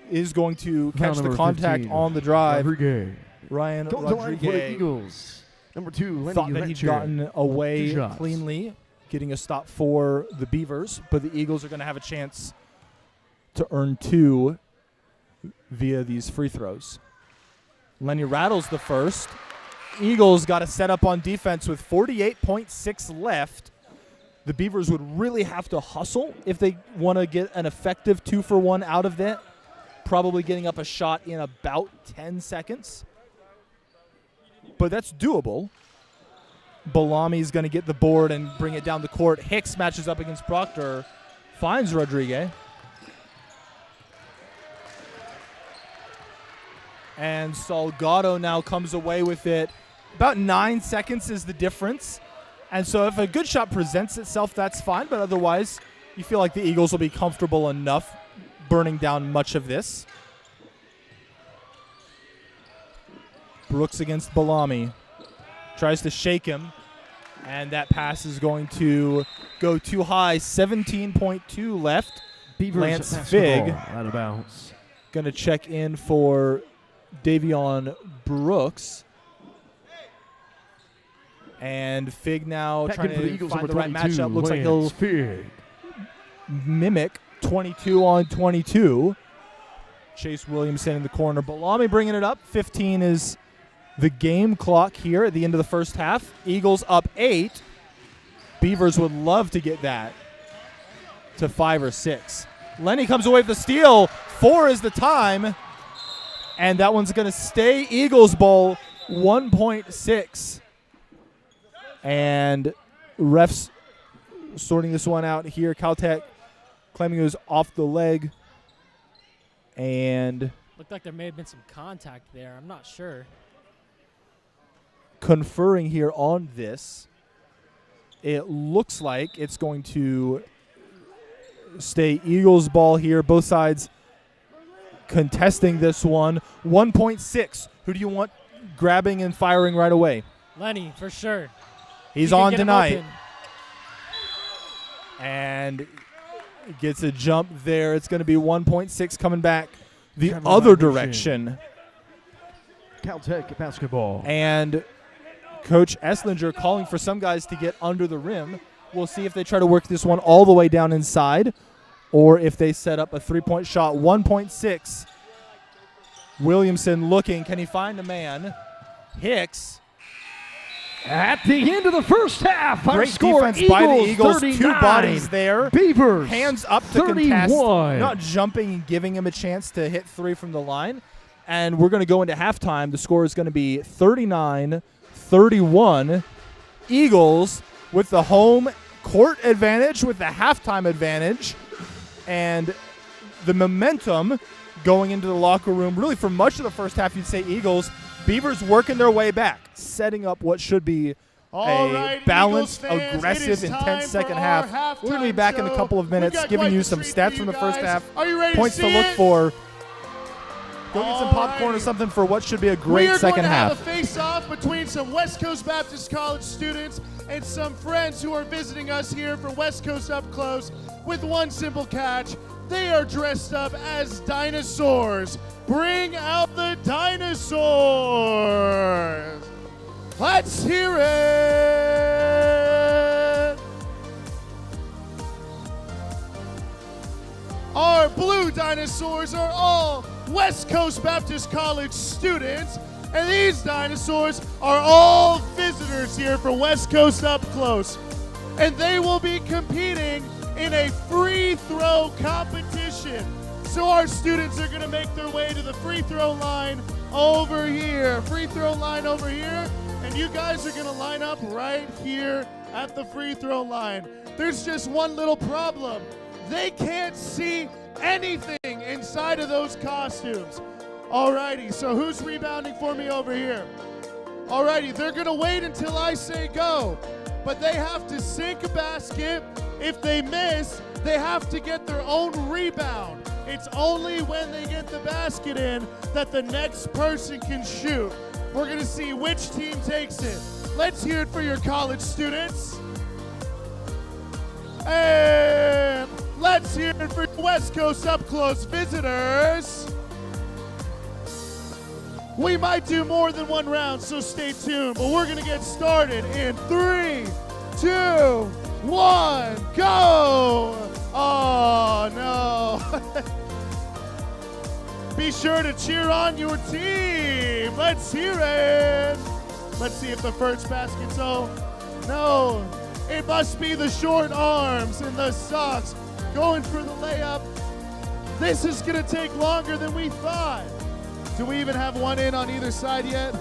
is going to catch the contact 15, on the drive. Going Ryan to line for the Rodriguez Eagles. Number 2, Lenny thought that he'd Letcher. gotten away 2 shots. cleanly, getting a stop for the Beavers, but the Eagles are going to have a chance to earn 2 via these free throws. Lenny rattles the first. Eagles got to set up on defense with 48.6 left. The Beavers would really have to hustle if they want to get an effective 2-for-1 out of that. Probably getting up a shot in about 10 seconds. But that's doable. Bellami's going to get the board and bring it down the court. Hicks matches up against Proctor. Finds Rodriguez. And Salgado now comes away with it. About 9 seconds is the difference. And so if a good shot presents itself, that's fine. But otherwise, you feel like the Eagles will be comfortable enough burning down much of this. Brooks against Bellami. Tries to shake him. And that pass is going to go too high. 17.2 left. Beavers Lance pass the Fig ball out of bounds. going to check in for Davion Brooks. And Fig now Back trying in for the to Eagles, find the number right 22, matchup. Looks like Lance he'll Fig. mimic 22 on 22. Chase Williamson in the corner. Balami bringing it up. 15 is the game clock here at the end of the first half. Eagles up 8. Beavers would love to get that to 5 or 6. Lenny comes away with the steal. 4 is the time. And that one's going to stay Eagles ball, 1.6. And refs sorting this one out here. Caltech claiming it was off the leg. And Looked like there may have been some contact there. I'm not sure. conferring here on this, it looks like it's going to stay Eagles ball here. Both sides contesting this one. 1.6. Who do you want grabbing and firing right away? Lenny, for sure. He's He can on get him tonight. open. And gets a jump there. It's going to be 1.6 coming back the Trevor other Violation. direction. Caltech basketball. And Coach Esslinger calling for some guys to get under the rim. We'll see if they try to work this one all the way down inside or if they set up a three-point shot. 1.6. Williamson looking. Can he find a man? Hicks. At the end of the first half, final Great score, defense by the Eagles. 39, Two bodies there. Beavers, Hands up to contest. 31. Not jumping and giving him a chance to hit three from the line. And we're going to go into halftime. The score is going to be 39-31. Eagles with the home court advantage, with the halftime advantage. And the momentum going into the locker room, really for much of the first half, you'd say Eagles. Beavers working their way back, setting up what should be All a right, balanced, Eagles fans, it aggressive, is intense time second for our half. We're going to be halftime back in a show. couple of We've minutes, got giving quite you the some treat stats for from you the first guys. half, Are you ready points to to see look it? for. Go get some popcorn or Alrighty. something for what should be a We great are second going to half. have a face-off between some West Coast Baptist College students and some friends who are visiting us here for West Coast Up Close with one simple catch. They are dressed up as dinosaurs. Bring out the dinosaurs. Let's hear it. Our blue dinosaurs are all West Coast Baptist College students, and these dinosaurs are all visitors here for West Coast Up Close. And they will be competing in a free throw competition. So our students are going to make their way to the free throw line over here. Free throw line over here. And you guys are going to line up right here at the free throw line. There's just one little problem. They can't see anything inside of those costumes. Alrighty, so who's rebounding for me over here? Alrighty, they're going to wait until I say go. But they have to sink a basket. If they miss, they have to get their own rebound. It's only when they get the basket in that the next person can shoot. We're going to see which team takes it. Let's hear it for your college students. And let's hear it for West Coast Up Close visitors. We might do more than one round, so stay tuned. But we're going to get started in 3, 2, 1, go! Oh, no. Be sure to cheer on your team. Let's hear it. Let's see if the first basket's no. It must be the short arms and the socks going for the layup. This is going to take longer than we thought. Do we even have one in on either side yet?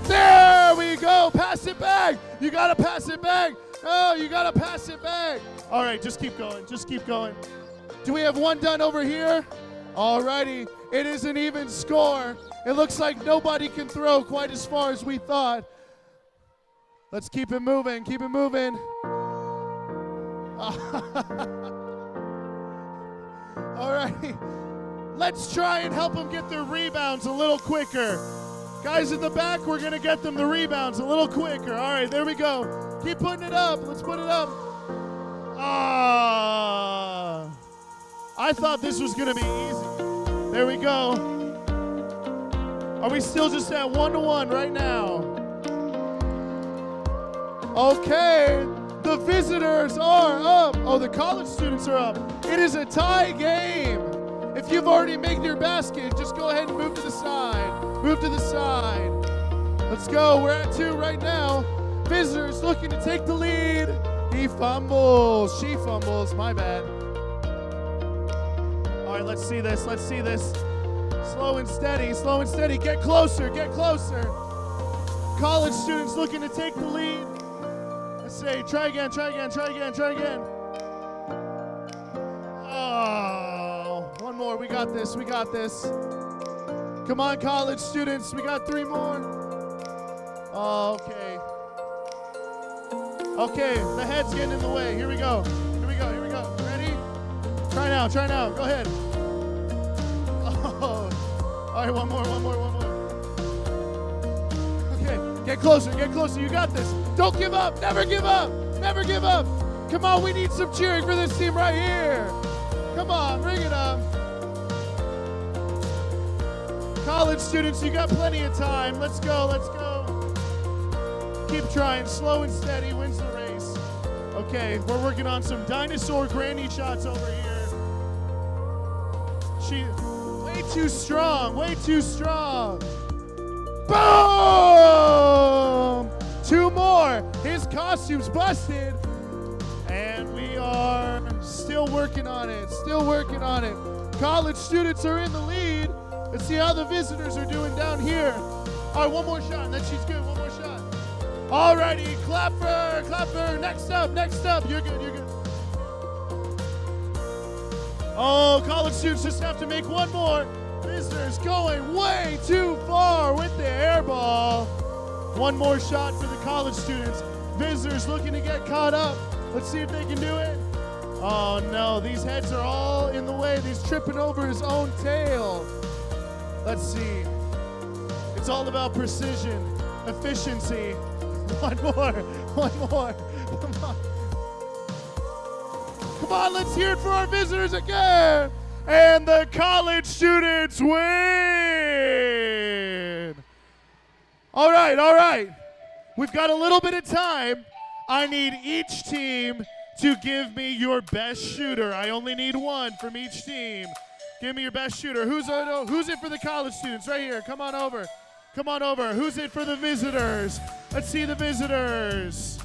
There we go. Pass it back. You got to pass it back. Oh, you got to pass it back. All right, just keep going. Just keep going. Do we have one done over here? All righty. It is an even score. It looks like nobody can throw quite as far as we thought. Let's keep it moving. Keep it moving. All righty. Let's try and help them get their rebounds a little quicker. Guys in the back, we're going to get them the rebounds a little quicker. All right, there we go. Keep putting it up. Let's put it up. I thought this was going to be easy. There we go. Are we still just at 1-1 right now? Okay. The visitors are up. Oh, the college students are up. It is a tie game. If you've already made your basket, just go ahead and move to the side. Move to the side. Let's go. We're at 2 right now. Visitors looking to take the lead. He fumbles. She fumbles. My bad. All right, let's see this. Let's see this. Slow and steady. Slow and steady. Get closer. Get closer. College students looking to take the lead. Let's see. Try again. Try again. Try again. Try again. Oh, one more. We got this. We got this. Come on, college students. We got 3 more. Oh, okay. Okay, the head's getting in the way. Here we go. Here we go. Here we go. Ready? Try now. Try now. Go ahead. Oh. All right, one more. One more. One more. Okay, get closer. Get closer. You got this. Don't give up. Never give up. Never give up. Come on, we need some cheering for this team right here. Come on, bring it up. College students, you got plenty of time. Let's go. Let's go. Keep trying. Slow and steady wins the race. Okay, we're working on some dinosaur granny shots over here. She way too strong. Way too strong. Boom! 2 more. His costume's busted. And we are still working on it. Still working on it. College students are in the lead. Let's see how the visitors are doing down here. All right, one more shot, and then she's good. One more shot. All righty, clap for her, clap for her. Next up, next up. You're good, you're good. Oh, college students just have to make 1 more. Visitors going way too far with the air ball. 1 more shot for the college students. Visitors looking to get caught up. Let's see if they can do it. Oh, no, these heads are all in the way. He's tripping over his own tail. Let's see. It's all about precision, efficiency. 1 more. 1 more. Come on. Come on, let's hear it for our visitors again. And the college students win. All right, all right. We've got a little bit of time. I need each team to give me your best shooter. I only need 1 from each team. Give me your best shooter. Who's it for the college students? Right here. Come on over. Come on over. Who's it for the visitors? Let's see the visitors.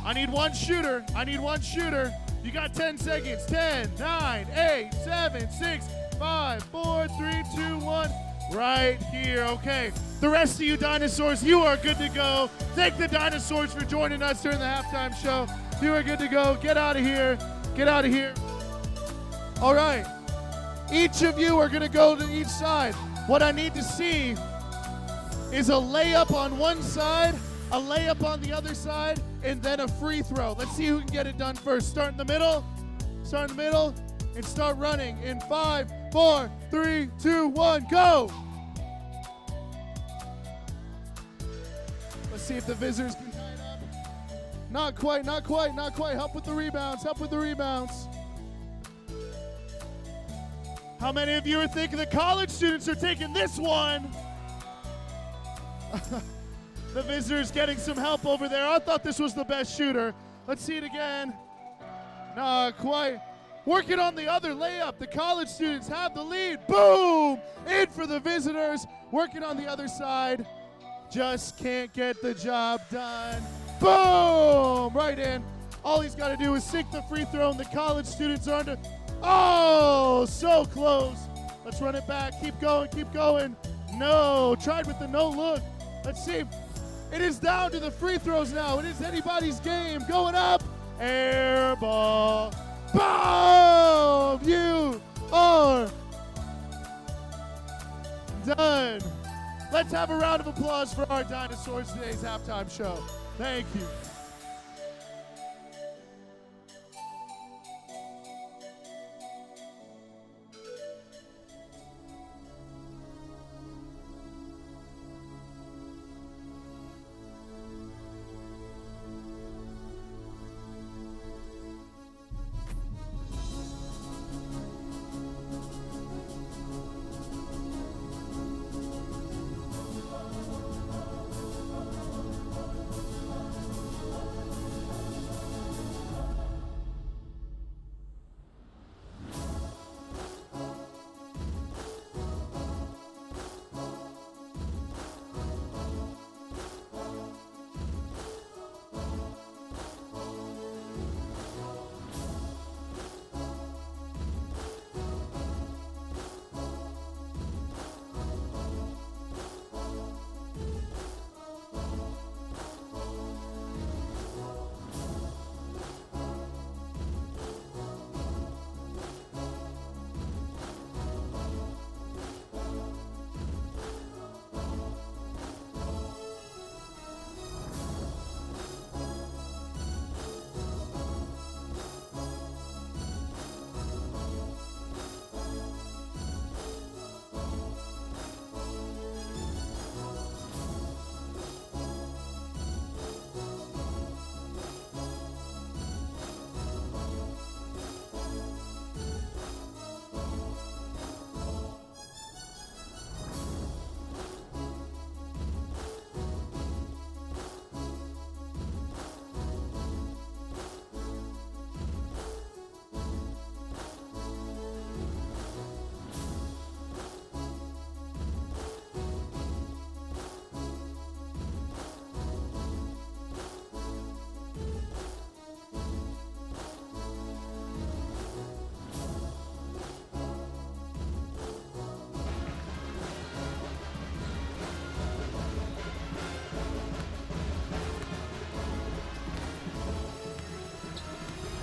I need 1 shooter. I need 1 shooter. You got 10 seconds. 10, 9, 8, 7, 6, 5, 4, 3, 2, 1. Right here. Okay. The rest of you dinosaurs, you are good to go. Thank the dinosaurs for joining us during the halftime show. You are good to go. Get out of here. Get out of here. All right. Each of you are going to go to each side. What I need to see is a layup on one side, a layup on the other side, and then a free throw. Let's see who can get it done first. Start in the middle. Start in the middle and start running in 5, 4, 3, 2, 1, go. Let's see if the visitors can tie it up. Not quite, not quite, not quite. Help with the rebounds, help with the rebounds. How many of you are thinking the college students are taking this one? The visitors getting some help over there. I thought this was the best shooter. Let's see it again. Not quite. Working on the other layup. The college students have the lead. Boom! In for the visitors. Working on the other side. Just can't get the job done. Boom! Right in. All he's got to do is sink the free throw, and the college students are under. Oh, so close. Let's run it back. Keep going, keep going. No, tried with the no look. Let's see. It is down to the free throws now. It is anybody's game. Going up. Air ball. Boom! You are done. Let's have a round of applause for our dinosaurs today's halftime show. Thank you.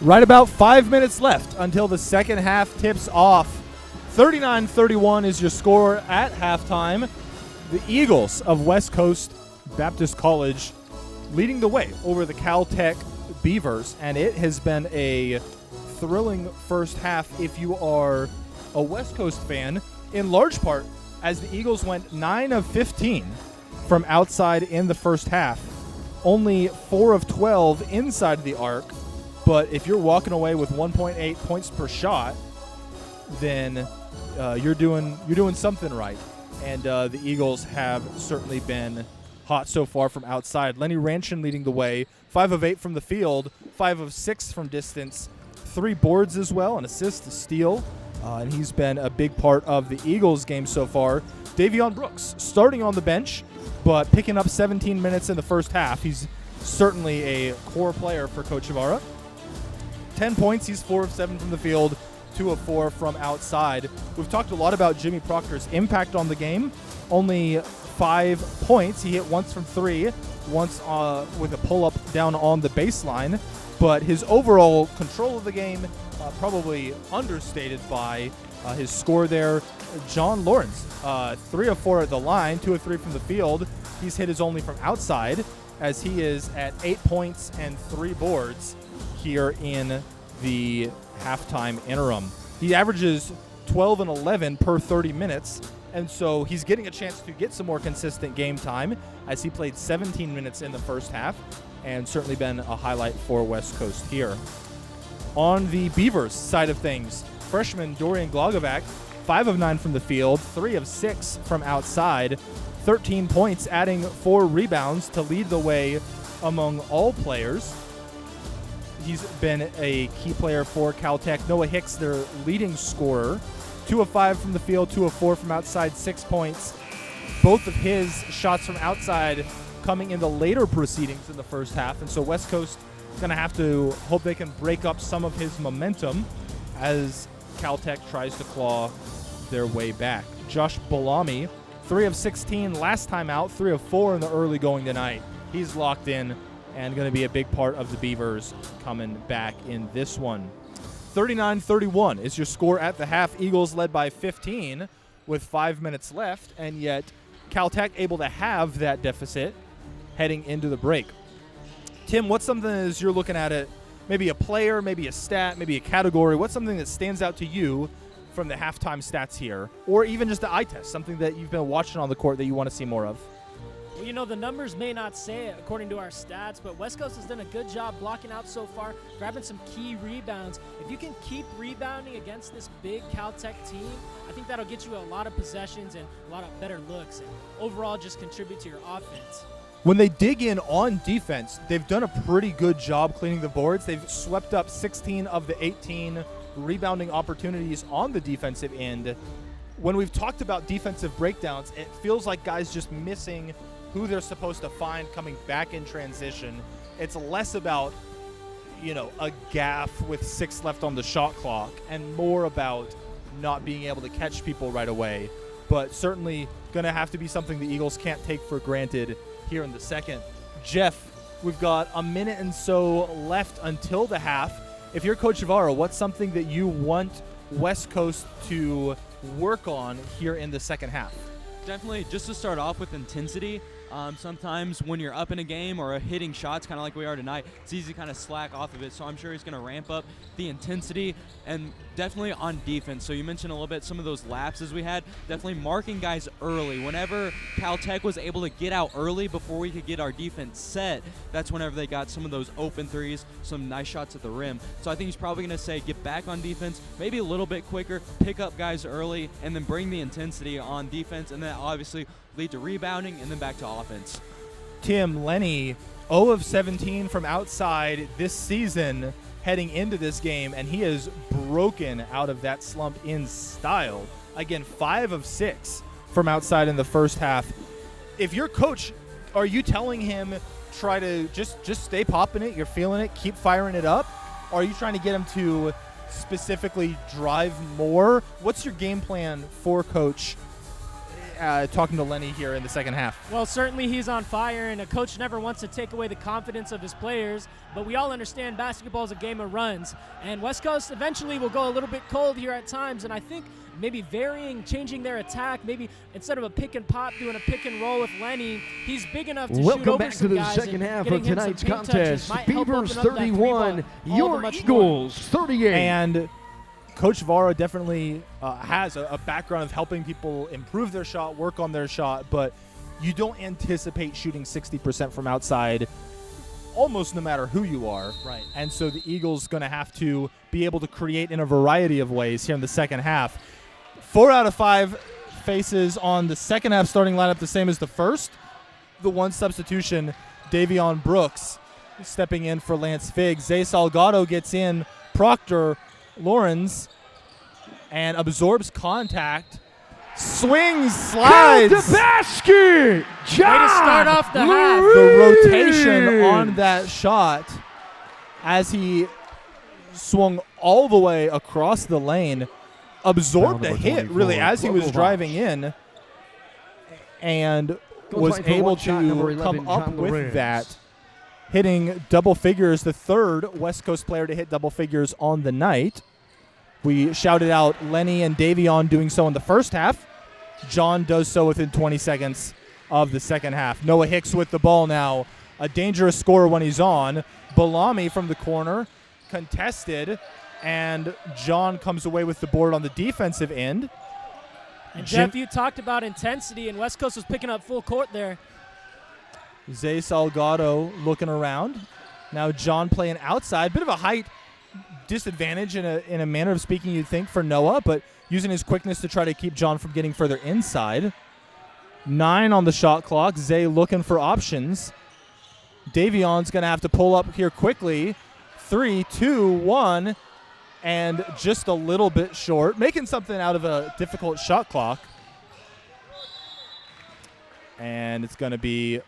Right about 5 minutes left until the second half tips off. 39-31 is your score at halftime. The Eagles of West Coast Baptist College leading the way over the Caltech Beavers, and it has been a thrilling first half if you are a West Coast fan, in large part as the Eagles went 9 of 15 from outside in the first half. Only 4 of 12 inside the arc, but if you're walking away with 1.8 points per shot, then you're doing something right. And the Eagles have certainly been hot so far from outside. Lenny Ranchin leading the way, 5 of 8 from the field, 5 of 6 from distance, 3 boards as well, an assist, a steal. And he's been a big part of the Eagles' game so far. Davion Brooks starting on the bench, but picking up 17 minutes in the first half. He's certainly a core player for Coach Ibarra. 10 points, he's 4 of 7 from the field, 2 of 4 from outside. We've talked a lot about Jimmy Proctor's impact on the game. Only 5 points. He hit once from 3, once with a pull-up down on the baseline. But his overall control of the game probably understated by his score there. John Lawrence, 3 of 4 at the line, 2 of 3 from the field. He's hit his only from outside, as he is at 8 points and 3 boards here in the halftime interim. He averages 12 and 11 per 30 minutes, and so he's getting a chance to get some more consistent game time, as he played 17 minutes in the first half, and certainly been a highlight for West Coast here. On the Beavers side of things, freshman Dorian Glogovac, 5 of 9 from the field, 3 of 6 from outside, 13 points, adding 4 rebounds to lead the way among all players. He's been a key player for Caltech. Noah Hicks, their leading scorer, 2 of 5 from the field, 2 of 4 from outside, 6 points. Both of his shots from outside coming in the later proceedings in the first half, and so West Coast going to have to hope they can break up some of his momentum as Caltech tries to claw their way back. Josh Balami, 3 of 16 last time out, 3 of 4 in the early going tonight. He's locked in and going to be a big part of the Beavers coming back in this one. 39-31 is your score at the half. Eagles led by 15 with 5 minutes left, and yet Caltech able to have that deficit heading into the break. Tim, what's something as you're looking at it, maybe a player, maybe a stat, maybe a category, what's something that stands out to you from the halftime stats here, or even just the eye test, something that you've been watching on the court that you want to see more of? Well, you know, the numbers may not say it according to our stats, but West Coast has done a good job blocking out so far, grabbing some key rebounds. If you can keep rebounding against this big Caltech team, I think that'll get you a lot of possessions and a lot of better looks, and overall just contribute to your offense. When they dig in on defense, they've done a pretty good job cleaning the boards. They've swept up 16 of the 18 rebounding opportunities on the defensive end. When we've talked about defensive breakdowns, it feels like guys just missing who they're supposed to find coming back in transition. It's less about, a gaff with 6 left on the shot clock and more about not being able to catch people right away. But certainly going to have to be something the Eagles can't take for granted here in the second. Jeff, we've got a minute and so left until the half. If you're Coach Ibarra, what's something that you want West Coast to work on here in the second half? Definitely just to start off with intensity. Sometimes when you're up in a game or hitting shots kind of like we are tonight, it's easy to kind of slack off of it. So I'm sure he's going to ramp up the intensity and definitely on defense. So you mentioned a little bit some of those lapses we had. Definitely marking guys early. Whenever Caltech was able to get out early before we could get our defense set, that's whenever they got some of those open threes, some nice shots at the rim. So I think he's probably going to say get back on defense, maybe a little bit quicker, pick up guys early, and then bring the intensity on defense, and then obviously lead to rebounding and then back to offense. Tim, Lenny, 0 of 17 from outside this season heading into this game, and he has broken out of that slump in style. Again, 5 of 6 from outside in the first half. If you're coach, are you telling him try to just stay popping it, you're feeling it, keep firing it up? Or are you trying to get him to specifically drive more? What's your game plan for Coach talking to Lenny here in the second half? Well, certainly he's on fire, and a coach never wants to take away the confidence of his players, but we all understand basketball is a game of runs, and West Coast eventually will go a little bit cold here at times, and I think maybe changing their attack, maybe instead of a pick and pop, doing a pick and roll with Lenny, he's big enough to shoot Welcome over back to some the guys, second and half getting of him some tonight's paint touches contest. might help open Beavers up that three-ball 31, all your the much more. Eagles 38. And Coach Vara definitely has a background of helping people improve their shot, work on their shot, but you don't anticipate shooting 60% from outside almost no matter who you are. Right. And so the Eagles going to have to be able to create in a variety of ways here in the second half. 4 out of 5 faces on the second half starting lineup, the same as the first. The one substitution, Davion Brooks stepping in for Lance Figg. Zay Salgado gets in, Proctor Lawrence, and absorbs contact. Swings, slides. Count the basket. John Way to start off the half. The rotation on that shot as he swung all the way across the lane, absorbed Foul a number hit 24, really as he was Local driving in, and Goal was line for able one shot, number to 11, come up John with Lorenz. that, hitting double figures, the third West Coast player to hit double figures on the night. We shouted out Lenny and Davion doing so in the first half. John does so within 20 seconds of the second half. Noah Hicks with the ball now. A dangerous scorer when he's on. Balami from the corner, contested, and John comes away with the board on the defensive end. And Jeff, you talked about intensity, and West Coast was picking up full court there. Zay Salgado looking around. Now John playing outside. Bit of a height disadvantage in a manner of speaking, you'd think, for Noah, but using his quickness to try to keep John from getting further inside. 9 on the shot clock. Zay looking for options. Davion's going to have to pull up here quickly. 3, 2, 1, and just a little bit short, making something out of a difficult shot clock. And it's going to be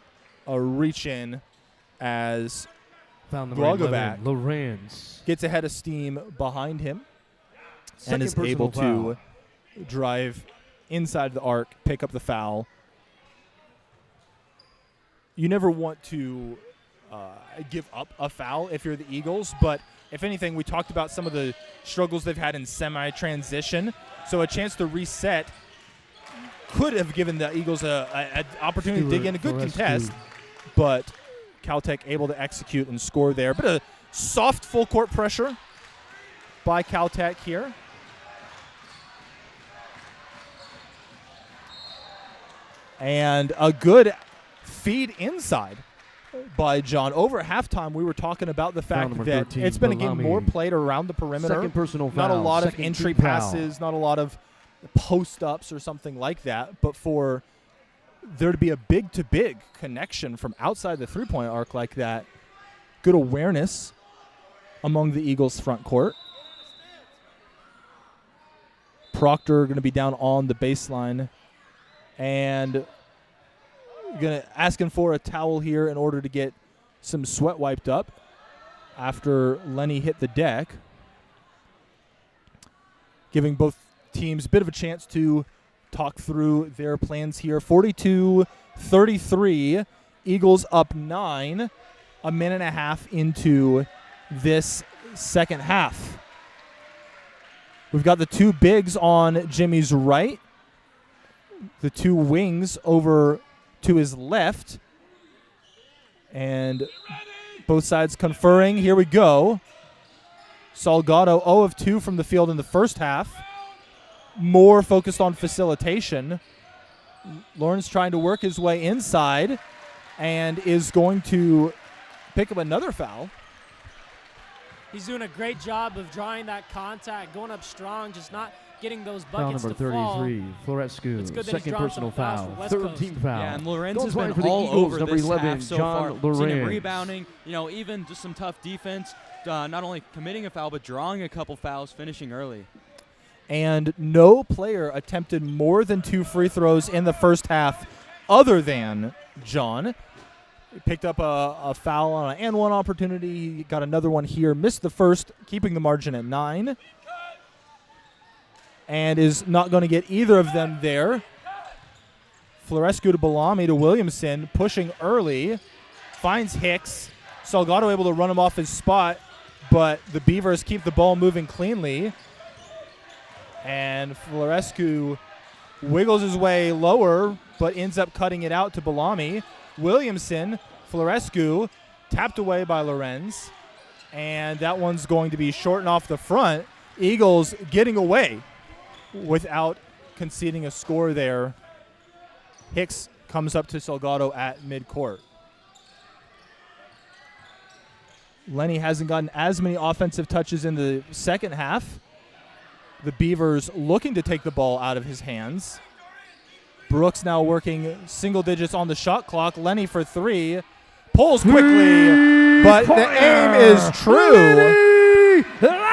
a reach-in as Foul number Blagovac 11, Lorenz. gets ahead of steam behind him Second and is personal able foul. to drive inside the arc, pick up the foul. You never want to give up a foul if you're the Eagles, but if anything, we talked about some of the struggles they've had in semi-transition, so a chance to reset could have given the Eagles an opportunity to dig in. A good contest, but Caltech able to execute and score there. But a soft full court pressure by Caltech here. And a good feed inside by John. Over halftime, we were talking about the fact number that 13, it's been a game Balami. more played around the perimeter. Second personal Not a foul, lot of second entry team foul. passes, not a lot of post-ups or something like that. But for there to be a big-to-big connection from outside the three-point arc like that, good awareness among the Eagles' front court. Proctor going to be down on the baseline and asking for a towel here in order to get some sweat wiped up after Lenny hit the deck, giving both teams a bit of a chance to talk through their plans here. 42-33, Eagles up 9, a minute and a half into this second half. We've got the two bigs on Jimmy's right, the two wings over to his left, and both sides conferring. Here we go. Salgado 0 of 2 from the field in the first half. More focused on facilitation. Lawrence trying to work his way inside and is going to pick up another foul. He's doing a great job of drawing that contact, going up strong, just not getting those Foul buckets number to fall. 33, Florescu. It's good that he's Second drawn personal some fouls foul. for West Third Coast. team foul. Yeah, and Lorenz Goal has line been for the all Eagles, over number this 11, half so John far. Seen him Lorenz. rebounding, even just some tough defense, not only committing a foul, but drawing a couple fouls, finishing early. And no player attempted more than 2 free throws in the first half other than John. He picked up a foul on an and one opportunity. He got another one here. Missed the first, keeping the margin at 9. And is not going to get either of them there. Florescu to Bellamy to Williamson, pushing early, finds Hicks. Salgado able to run him off his spot, but the Beavers keep the ball moving cleanly. And Florescu wiggles his way lower, but ends up cutting it out to Bellamy. Williamson, Florescu, tapped away by Lorenz. And that one's going to be short and off the front. Eagles getting away without conceding a score there. Hicks comes up to Salgado at midcourt. Lenny hasn't gotten as many offensive touches in the second half. The Beavers looking to take the ball out of his hands. Brooks now working single digits on the shot clock. Lenny for three. Pulls quickly, but the aim is true.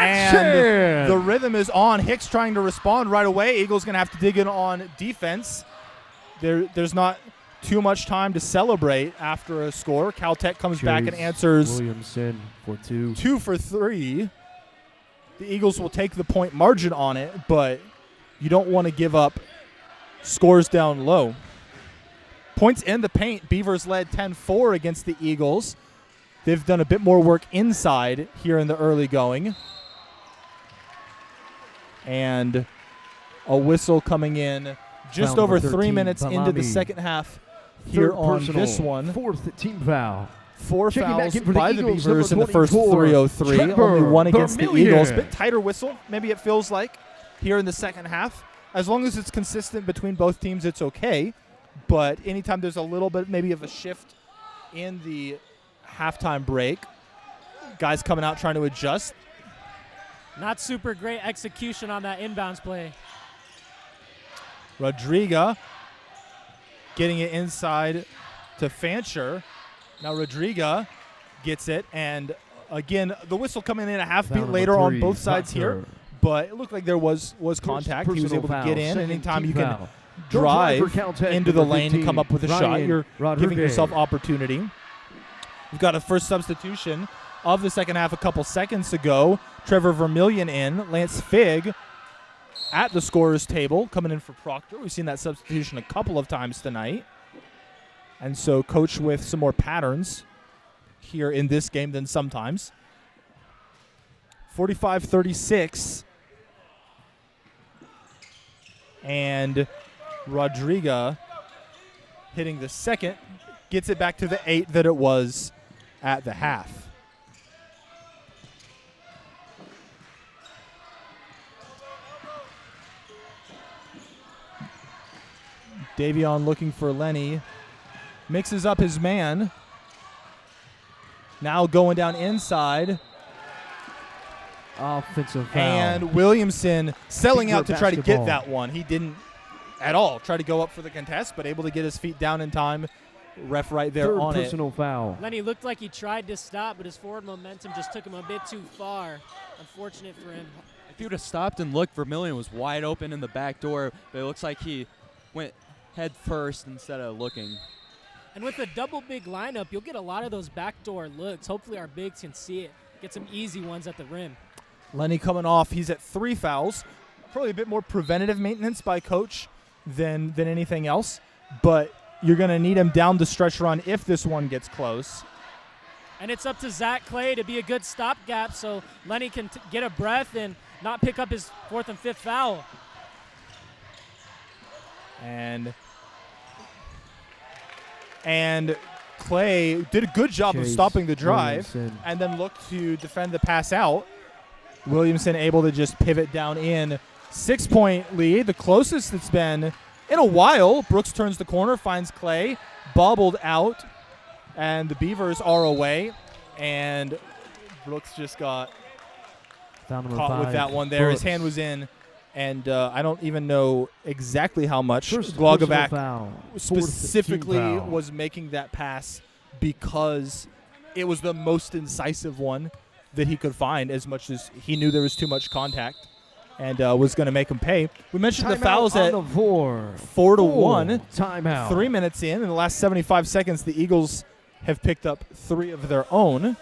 And the rhythm is on. Hicks trying to respond right away. Eagles going to have to dig in on defense. There's not too much time to celebrate after a score. Caltech comes back and answers Williamson for two. 2 for 3. The Eagles will take the point margin on it, but you don't want to give up scores down low. Points in the paint. Beavers led 10-4 against the Eagles. They've done a bit more work inside here in the early going. And a whistle coming in just Foul over number 3 13, minutes into the Bellamy. second half here Third on personal, this one. Fourth team foul. 4 Checking fouls back in for by the the Eagles, Beavers in number the first 24, 3:03. Trevor Only one against the Vermillion. Eagles. Bit tighter whistle, maybe it feels like, here in the second half. As long as it's consistent between both teams, it's okay. But anytime there's a little bit maybe of a shift in the halftime break, guys coming out trying to adjust. Not super great execution on that inbounds play. Rodriga getting it inside to Fancher. Now Rodriga gets it, and again, the whistle coming in a half Foul beat number later on 3, both sides here, Proctor. but it looked like there was contact. He was Personal able to foul, get in. second Anytime team you can foul. drive Don't drive for Caltech, into the number lane and 15, come up with a shot, Ryan you're giving Rodriguez. yourself opportunity. We've got a first substitution of the second half a couple seconds ago. Trevor Vermillion in. Lance Figg at the scorer's table coming in for Proctor. We've seen that substitution a couple of times tonight. And so coach with some more patterns here in this game than sometimes. 45-36. And Rodriga hitting the second, gets it back to the 8 that it was at the half. Davion looking for Lenny. Mixes up his man. Now going down inside. Offensive foul. And Williamson selling Big out to try to basketball. get that one. He didn't at all try to go up for the contest, but able to get his feet down in time. Ref right there Third on it. personal foul. Lenny looked like he tried to stop, but his forward momentum just took him a bit too far. Unfortunate for him. If he would have stopped and looked, Vermillion was wide open in the back door, but it looks like he went head first instead of looking. And with a double big lineup, you'll get a lot of those backdoor looks. Hopefully our bigs can see it. Get some easy ones at the rim. Lenny coming off. He's at 3 fouls. Probably a bit more preventative maintenance by coach than anything else. But you're going to need him down the stretch run if this one gets close. And it's up to Zach Clay to be a good stopgap so Lenny can get a breath and not pick up his 4th and 5th foul. And Clay did a good job of Chase stopping the drive Williamson. and then looked to defend the pass out. Williamson able to just pivot down in. 6-point lead, the closest it's been in a while. Brooks turns the corner, finds Clay, bobbled out, and the Beavers are away. And Brooks just got Foul number caught 5. with that one there. His Brooks. hand was in, and I don't even know exactly how much. First Glogovac personal foul. Fourth specifically team foul. was making that pass because it was the most incisive one that he could find, as much as he knew there was too much contact and was going to make him pay. We mentioned the Timeout fouls on at the 4. 4-1. Timeout. 3 minutes in the last 75 seconds, the Eagles have picked up 3 of their own.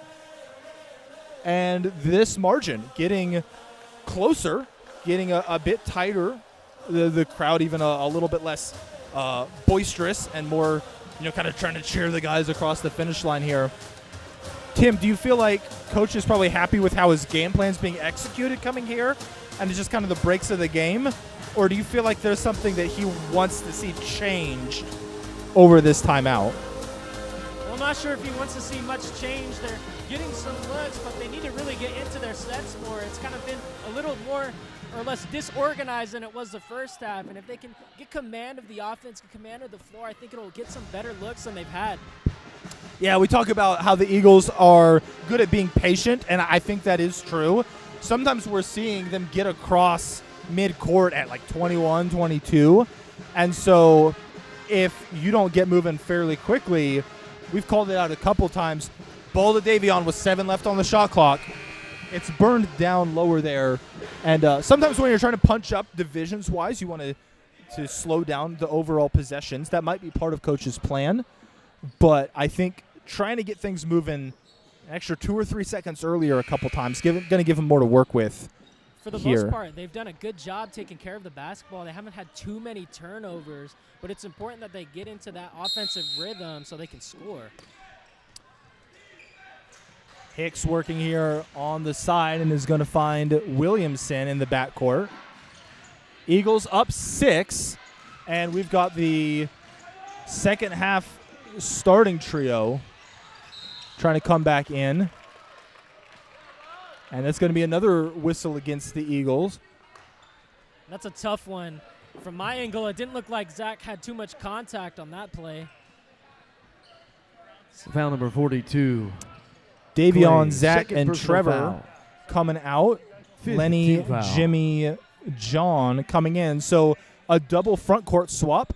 And this margin getting closer, getting a bit tighter. The crowd even a little bit less boisterous and more, kind of trying to cheer the guys across the finish line here. Tim, do you feel like Coach is probably happy with how his game plan's being executed coming here, and it's just kind of the breaks of the game? Or do you feel like there's something that he wants to see change over this timeout? Well, I'm not sure if he wants to see much change. They're getting some looks, but they need to really get into their sets more. It's kind of been a little more or less disorganized than it was the first half. And if they can get command of the offense, get command of the floor, I think it'll get some better looks than they've had. Yeah, we talk about how the Eagles are good at being patient, and I think that is true. Sometimes we're seeing them get across mid-court at like 21, 22. And so if you don't get moving fairly quickly, we've called it out a couple times. Ball to Davion with 7 left on the shot clock. It's burned down lower there. And sometimes when you're trying to punch up divisions-wise, you want to slow down the overall possessions. That might be part of Coach's plan. But I think trying to get things moving an extra 2 or 3 seconds earlier a couple times, going to give them more to work with. For the here. most part, they've done a good job taking care of the basketball. They haven't had too many turnovers, but it's important that they get into that offensive rhythm so they can score. Hicks working here on the side and is going to find Williamson in the backcourt. Eagles up 6, and we've got the second half starting trio trying to come back in. And that's going to be another whistle against the Eagles. That's a tough one. From my angle, it didn't look like Zach had too much contact on that play. Foul number 42. Davion, Clay, Zach, second and personal Trevor foul. coming out. Fifth Lenny, team foul. Jimmy, John coming in. So a double front court swap,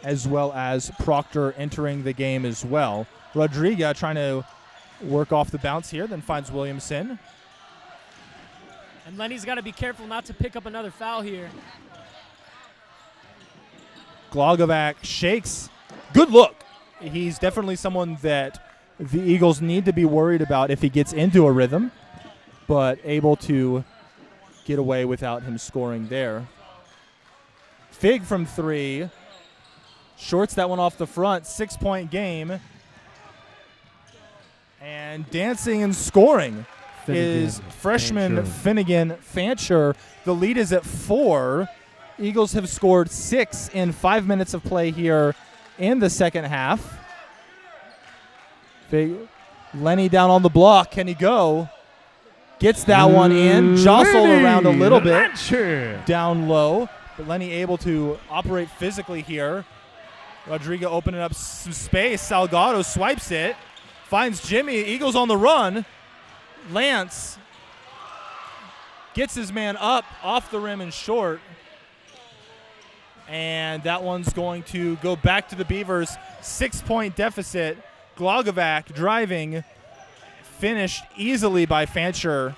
as well as Proctor entering the game as well. Rodriga trying to work off the bounce here, then finds Williamson. And Lenny's got to be careful not to pick up another foul here. Glogovac shakes. Good look. He's definitely someone that the Eagles need to be worried about if he gets into a rhythm, but able to get away without him scoring there. Fig from 3. Shorts that one off the front. 6-point game. And dancing and scoring is freshman Finnegan Fancher. The lead is at 4. Eagles have scored 6 in 5 minutes of play here in the second half. Lenny down on the block. Can he go? Gets that one in. Jostled around a little bit. Down low. But Lenny able to operate physically here. Rodrigo opening up some space. Salgado swipes it. Finds Jimmy. Eagles on the run. Lance gets his man up off the rim and short. And that one's going to go back to the Beavers. 6-point deficit. Glogovac driving. Finished easily by Fancher.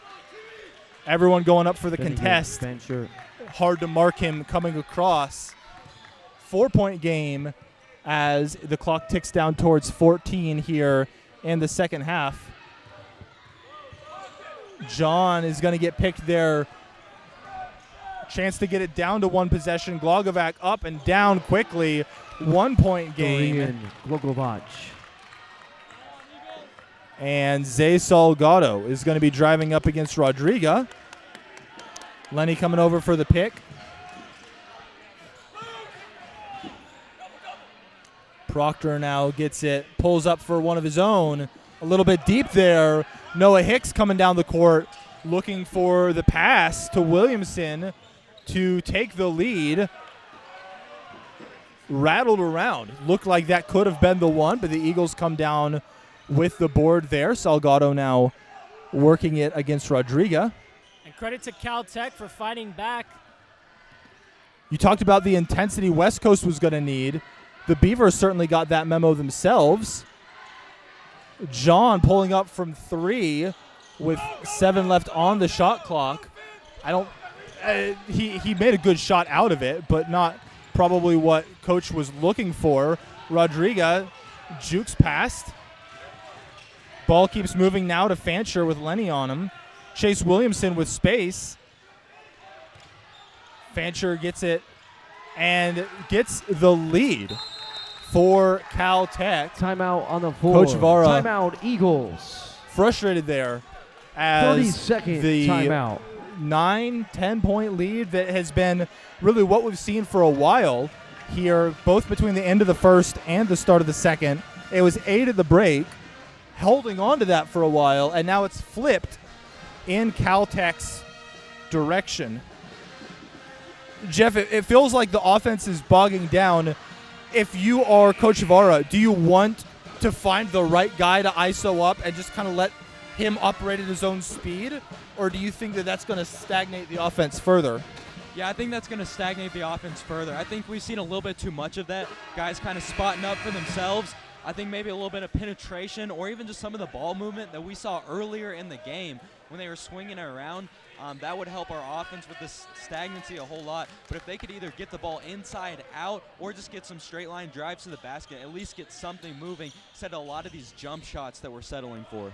Everyone going up for the contest. Fancher. Hard to mark him coming across. 4-point game as the clock ticks down towards 14 here in the second half. John is going to get picked there. Chance to get it down to one possession. Glogovac up and down quickly. 1-point game. Glogovac. And Zay Salgado is going to be driving up against Rodriga. Lenny coming over for the pick. Proctor now gets it, pulls up for one of his own. A little bit deep there. Noah Hicks coming down the court, looking for the pass to Williamson to take the lead. Rattled around. Looked like that could have been the one, but the Eagles come down with the board there. Salgado now working it against Rodriga. And credit to Cal Tech for fighting back. You talked about the intensity West Coast was going to need. The Beavers certainly got that memo themselves. John pulling up from 3 with 7 left on the shot clock. He made a good shot out of it, but not probably what coach was looking for. Rodriga jukes past. Ball keeps moving now to Fancher with Lenny on him. Chase Williamson with space. Fancher gets it and gets the lead for Caltech. Timeout on the floor. Coach Vara. Timeout, Eagles. Frustrated there as 30-second the timeout. 9-10 point lead that has been really what we've seen for a while here, both between the end of the first and the start of the second. It was 8 at the break, holding on to that for a while, and now it's flipped in Caltech's direction. Jeff, it feels like the offense is bogging down. If you are Coach Vara, do you want to find the right guy to ISO up and just kind of let him operate at his own speed, or do you think that that's going to stagnate the offense further? Yeah, I think that's going to stagnate the offense further. I think we've seen a little bit too much of that. Guys kind of spotting up for themselves. I think maybe a little bit of penetration or even just some of the ball movement that we saw earlier in the game when they were swinging it around. That would help our offense with this stagnancy a whole lot. But if they could either get the ball inside out or just get some straight line drives to the basket, at least get something moving instead of a lot of these jump shots that we're settling for.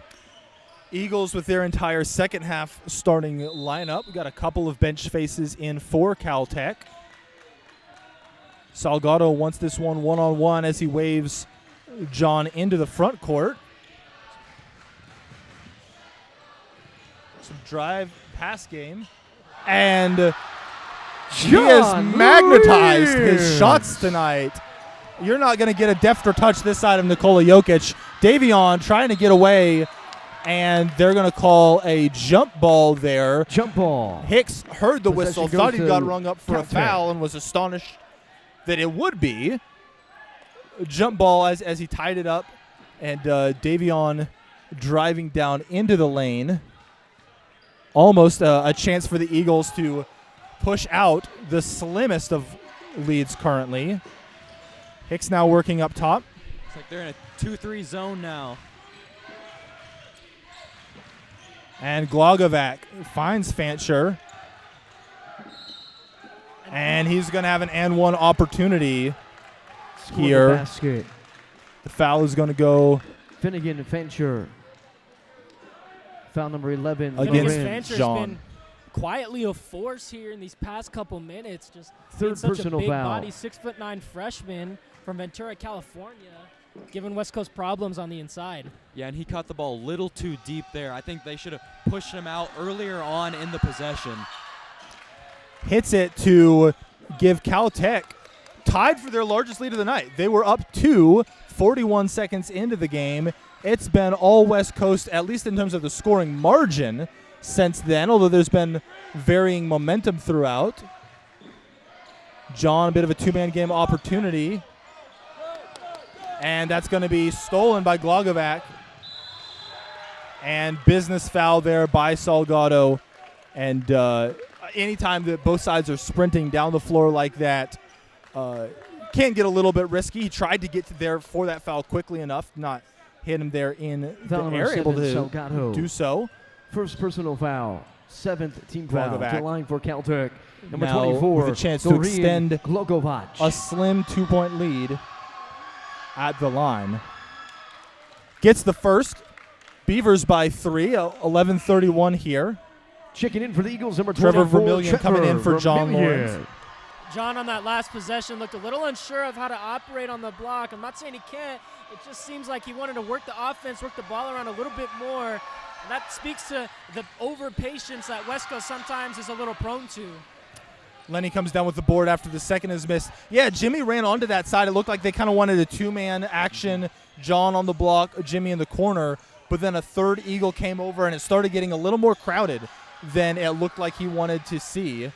Eagles with their entire second half starting lineup. We got a couple of bench faces in for Caltech. Salgado wants this one-on-one as he waves John into the front court. Some drive pass game. And he has magnetized his shots tonight. You're not going to get a defter touch this side of Nikola Jokic. Davion trying to get away, and they're going to call a jump ball there. Jump ball. Hicks heard the whistle, Possession thought goes he got to rung up for a Caltech. foul, and was astonished that it would be. Jump ball as he tied it up, and Davion driving down into the lane. Almost a chance for the Eagles to push out the slimmest of leads currently. Hicks now working up top. It's like they're in a 2-3 zone now. And Glogovac finds Fancher. And he's going to have an and one opportunity Score here. The basket. The foul is going to go Finnegan and Fancher. Foul number 11. Against Finnegan Vince Fancher's John. been quietly a force here in these past couple minutes. Just Third being such a personal big foul. body, 6'9" freshman from Ventura, California, giving West Coast problems on the inside. Yeah, and he caught the ball a little too deep there. I think they should have pushed him out earlier on in the possession. hits it to give Caltech tied for their largest lead of the night. They were up 2, 41 seconds into the game. It's been all West Coast, at least in terms of the scoring margin, since then, although there's been varying momentum throughout. John, a bit of a two-man game opportunity. And that's going to be stolen by Glogovac. And business foul there by Salgado. And anytime that both sides are sprinting down the floor like that, can get a little bit risky. He tried to get to there for that foul quickly enough, not hit him there in Foul the number air, able 7, to Salgado. do so. First personal foul. 7th team foul. Glogovac. To the line for Caltech. Number Now 24. with a chance to Dorian extend Glogovac. a slim 2-point lead at the line. Gets the first. Beavers by 3, 11:31 here. Checking in for the Eagles, number Trevor 24. Vermillion coming in for John Vermillion. Lawrence. John on that last possession looked a little unsure of how to operate on the block. I'm not saying he can't. It just seems like he wanted to work the offense, work the ball around a little bit more. And that speaks to the over-patience that West Coast sometimes is a little prone to. Lenny comes down with the board after the second is missed. Yeah, Jimmy ran onto that side. It looked like they kind of wanted a two-man action. John on the block, Jimmy in the corner. But then a third Eagle came over, and it started getting a little more crowded than it looked like he wanted to see. I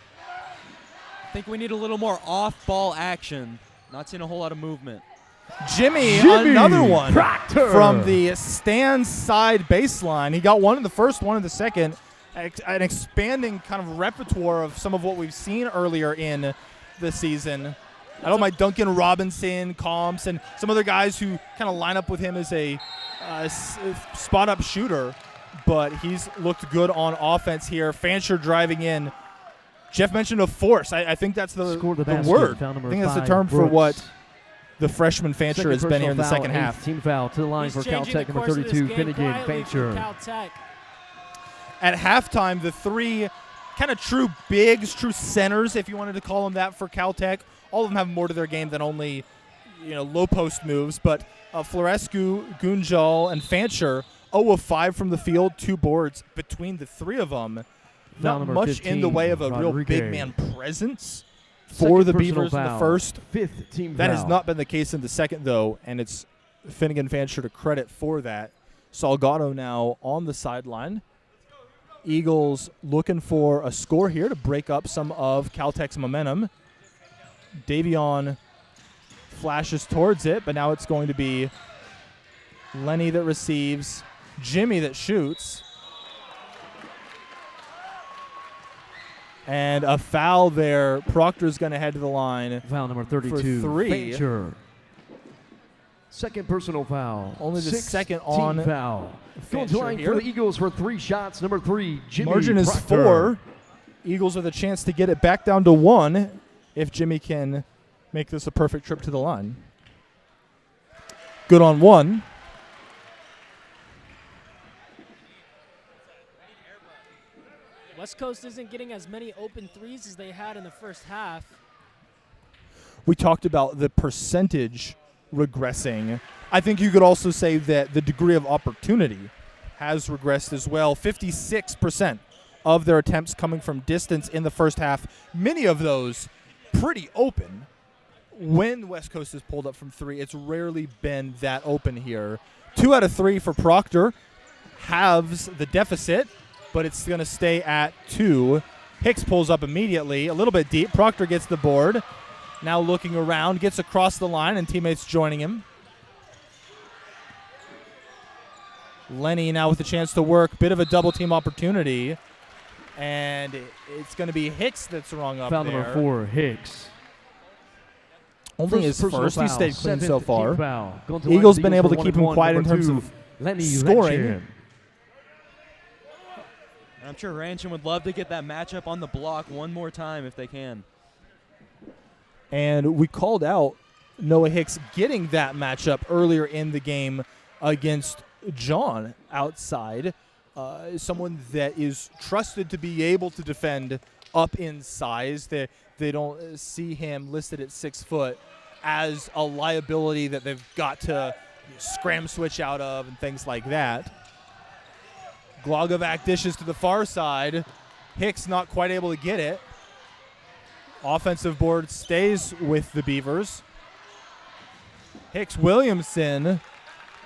think we need a little more off-ball action. Not seeing a whole lot of movement. Jimmy another one Proctor. from the stand side baseline. He got one in the first, one in the second. An expanding kind of repertoire of some of what we've seen earlier in the season. I don't mind Duncan Robinson, Comps, and some other guys who kind of line up with him as a spot-up shooter, but he's looked good on offense here. Fancher driving in. Jeff mentioned a force. I think that's the basket. word. Foul I number think that's the 5, term for Brooks. what the freshman Fancher Second has been here in the personal second foul, half. 8th team foul to the line He's for changing Caltech, the number course of this 32, game Finnegan quietly for Fancher. Caltech. At halftime, the three kind of true bigs, true centers, if you wanted to call them that for Caltech. All of them have more to their game than only, low post moves. But Florescu, Gunjal, and Fancher, 0 of 5 from the field, 2 boards between the 3 of them. Foul Not number much 15, in the way of a real Rodriguez. big man presence for Second the personal Beavers in the foul. first. 5th team That foul. has not been the case in the second, though, and it's Finnegan Fancher to credit for that. Salgado now on the sideline. Eagles looking for a score here to break up some of Caltech's momentum. Davion flashes towards it, but now it's going to be Lenny that receives, Jimmy that shoots. And a foul there. Proctor's going to head to the line. Foul number 32. For 3. Fancher. Second personal foul. Only the 6th second team on foul. Going to Fancher line here. for the Eagles for 3 shots. Number 3, Jimmy Margin is Proctor. 4. Eagles with a chance to get it back down to 1 if Jimmy can make this a perfect trip to the line. Good on 1. West Coast isn't getting as many open threes as they had in the first half. We talked about the percentage regressing. I think you could also say that the degree of opportunity has regressed as well. 56% of their attempts coming from distance in the first half, many of those pretty open. When West Coast has pulled up from 3, it's rarely been that open here. 2 out of 3 for Proctor halves the deficit, but it's going to stay at 2. Hicks pulls up immediately, a little bit deep. Proctor gets the board. Now looking around, gets across the line, and teammates joining him. Lenny now with a chance to work. Bit of a double team opportunity. And it's going to be Hicks that's rung up Foul there. number 4, Hicks. Only his personal first. He foul, stayed clean 7th so team far. foul. Going to line Eagles the been able Eagles to for keep him 1-1. quiet in Number terms 2, of Lenny scoring. Lenchin. I'm sure Ranchin would love to get that matchup on the block one more time if they can. And we called out Noah Hicks getting that matchup earlier in the game against John outside. Someone that is trusted to be able to defend up in size. They don't see him listed at 6 foot as a liability that they've got to scram switch out of and things like that. Glogovac dishes to the far side. Hicks not quite able to get it. Offensive board stays with the Beavers. Hicks Williamson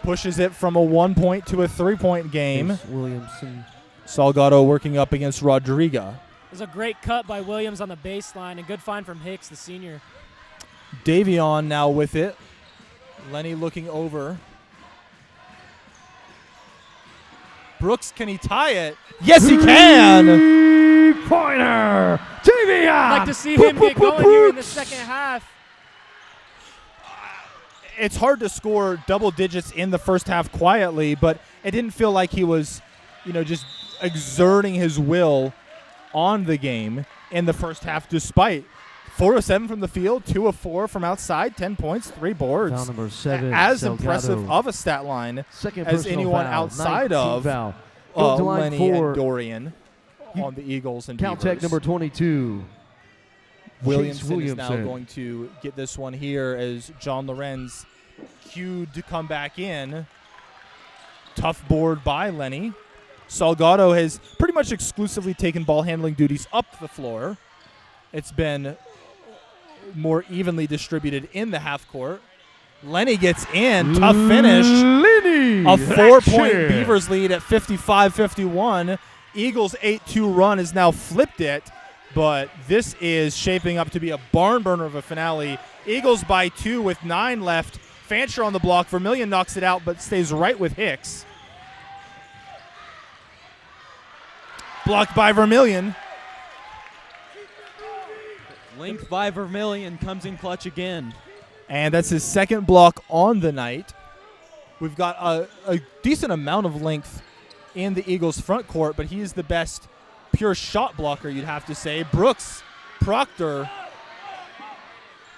pushes it from a 1-point to a 3-point game. Hicks Williamson. Salgado working up against Rodriga. It was a great cut by Williams on the baseline and good find from Hicks, the senior. Davion now with it. Lenny looking over. Brooks, can he tie it? Yes, he can! Pointer! Davion! I'd like to see him get going here in the second half. It's hard to score double digits in the first half quietly, but it didn't feel like he was, just exerting his will on the game in the first half, despite 4 of 7 from the field, 2 of 4 from outside, 10 points, 3 boards. Foul number 7. As Salgado. impressive of a stat line Second as personal anyone foul. outside 9th of team foul. Going to line Lenny for and Dorian on the Eagles and Caltech Beavers. number 22. Williamson is now Williamson. going to get this one here as John Lorenz cued to come back in. Tough board by Lenny. Salgado has pretty much exclusively taken ball handling duties up the floor. It's been more evenly distributed in the half court. Lenny gets in. Tough finish. Lenny! A 4-point Lenchin. Beavers lead at 55-51. Eagles' 8-2 run has now flipped it, but this is shaping up to be a barn burner of a finale. Eagles by 2 with 9 left. Fancher on the block. Vermillion knocks it out, but stays right with Hicks. Blocked by Vermillion. Length by Vermillion comes in clutch again. And that's his second block on the night. We've got a decent amount of length in the Eagles' front court, but he is the best pure shot blocker, you'd have to say. Brooks Proctor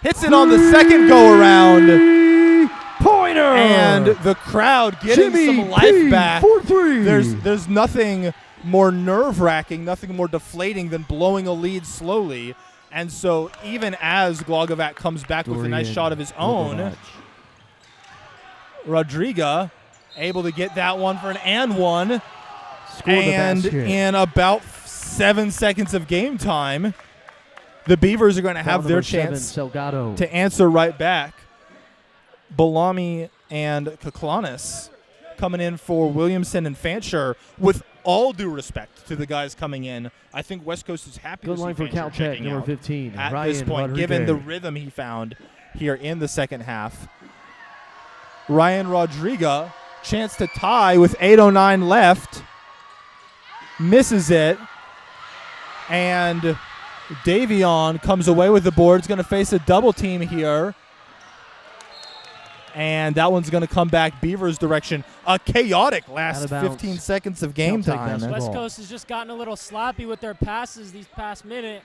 hits it on the second go-around. Pointer! And the crowd getting Jimmy some life P. back. 4-3. There's nothing more nerve-wracking, nothing more deflating than blowing a lead slowly. And so even as Glogovac comes back with a nice shot of his own, Rodriga able to get that one for an and one. And in about 7 seconds of game time, the Beavers are going to have their chance to answer right back. Balami and Kaklanis coming in for Williamson and Fancher. With all due respect to the guys coming in, I think West Coast is happy to see line for Fancher Caltech, checking number out 15, at Ryan this point, Rodriguez. given the rhythm he found here in the second half. Ryan Rodriga, chance to tie with 8:09 left. Misses it. And Davion comes away with the board. He's going to face a double team here. And that one's going to come back Beavers' direction. A chaotic last 15 seconds of game time. West Coast has just gotten a little sloppy with their passes these past minute,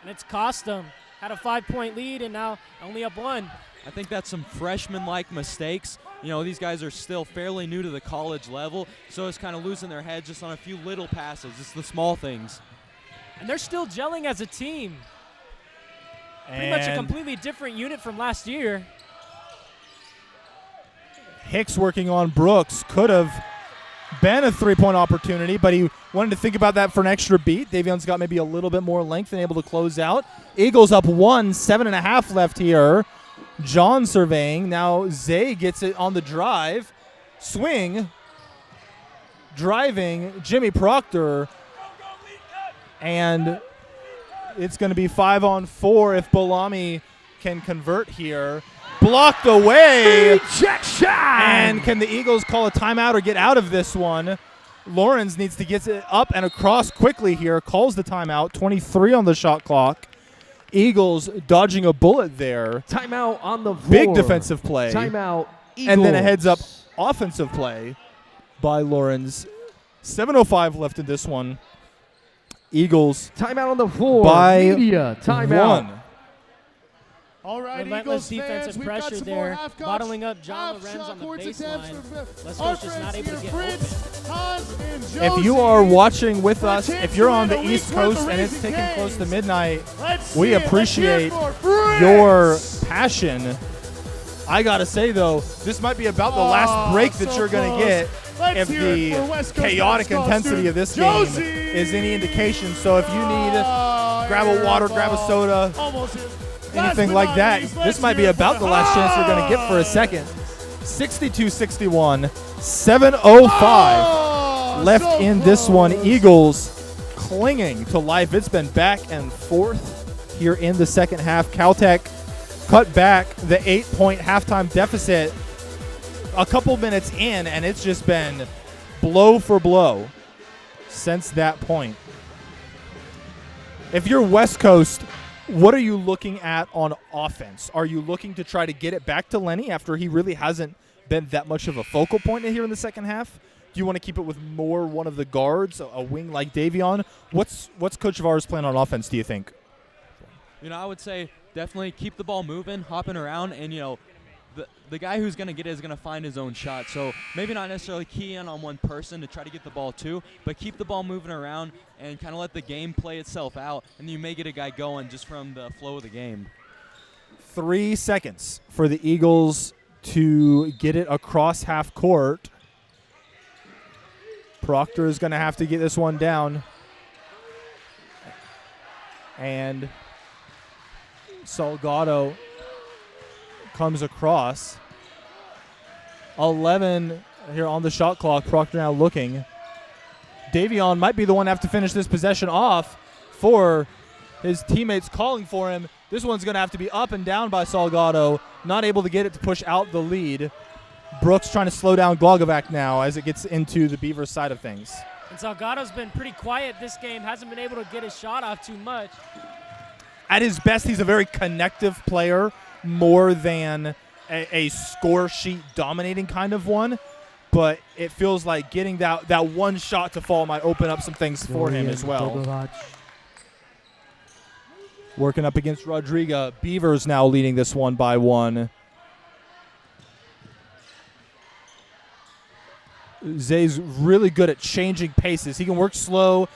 and it's cost them. Had a 5-point lead, and now only up one. I think that's some freshman-like mistakes. You know, these guys are still fairly new to the college level, so it's kind of losing their head just on a few little passes. It's the small things. And they're still gelling as a team. Pretty much a completely different unit from last year. Hicks working on Brooks. Could have been a three-point opportunity, but he wanted to think about that for an extra beat. Davion's got maybe a little bit more length and able to close out. Eagles up 1, 7.5 left here. John surveying. Now Zay gets it on the drive. Swing. Driving. Jimmy Proctor. And it's going to be 5-on-4 if Balami can convert here. Blocked away. Rejection. And can the Eagles call a timeout or get out of this one? Lawrence needs to get it up and across quickly here. Calls the timeout. 23 on the shot clock. Eagles dodging a bullet there. Timeout on the floor. Big defensive play. Timeout, Eagles. And then a heads-up offensive play by Lawrence. 7:05 left in this one. Eagles timeout on the floor. By Media timeout. 1. All right, Relentless Eagles defensive fans, we've pressure got some there, more half-court, bottling up John half Lorenz on the shot courts attempts baseline. from West our Coast just not friends able to here, get Fritz, Hans, and If you Josie. are watching with For a us, chance if you're to on the win a East week's worth Coast of and it's Raising ticking close to Cane's. midnight, Let's we see it. Let's hear it appreciate for Fritz. your passion. I got to say, though, this might be about the last break that so you're going to close. get Let's if hear it the for West Coast chaotic basketball intensity of this student game Josie. is any indication. So if you need grab a water, grab a soda, Almost hit. anything like that, this might be about the last chance you're going to get for a second. 62-61, 7:05 left so in this one. close. Eagles clinging to life. It's been back and forth here in the second half. Caltech cut back the 8-point halftime deficit a couple minutes in, and it's just been blow for blow since that point. If you're West Coast, what are you looking at on offense? Are you looking to try to get it back to Lenny after he really hasn't been that much of a focal point here in the second half? Do you want to keep it with more one of the guards, a wing like Davion? What's Coach Var's plan on offense, do you think? You know, I would say definitely keep the ball moving, hopping around, and, you know, the guy who's going to get it is going to find his own shot. So maybe not necessarily key in on one person to try to get the ball to, but keep the ball moving around and kind of let the game play itself out, and you may get a guy going just from the flow of the game. 3 seconds for the Eagles to get it across half court. Proctor is going to have to get this one down. And Salgado comes across. 11 here on the shot clock. Proctor now looking. Davion might be the one to have to finish this possession off for his teammates calling for him. This one's going to have to be up and down by Salgado. Not able to get it to push out the lead. Brooks trying to slow down Glogovac now as it gets into the Beavers side of things. And Salgado's been pretty quiet this game. Hasn't been able to get his shot off too much. At his best, he's a very connective player more than a score sheet dominating kind of one. But it feels like getting that one shot to fall might open up some things for him as well. Working up against Rodriga. Beavers now leading this one by 1. Zay's really good at changing paces. He can work slow,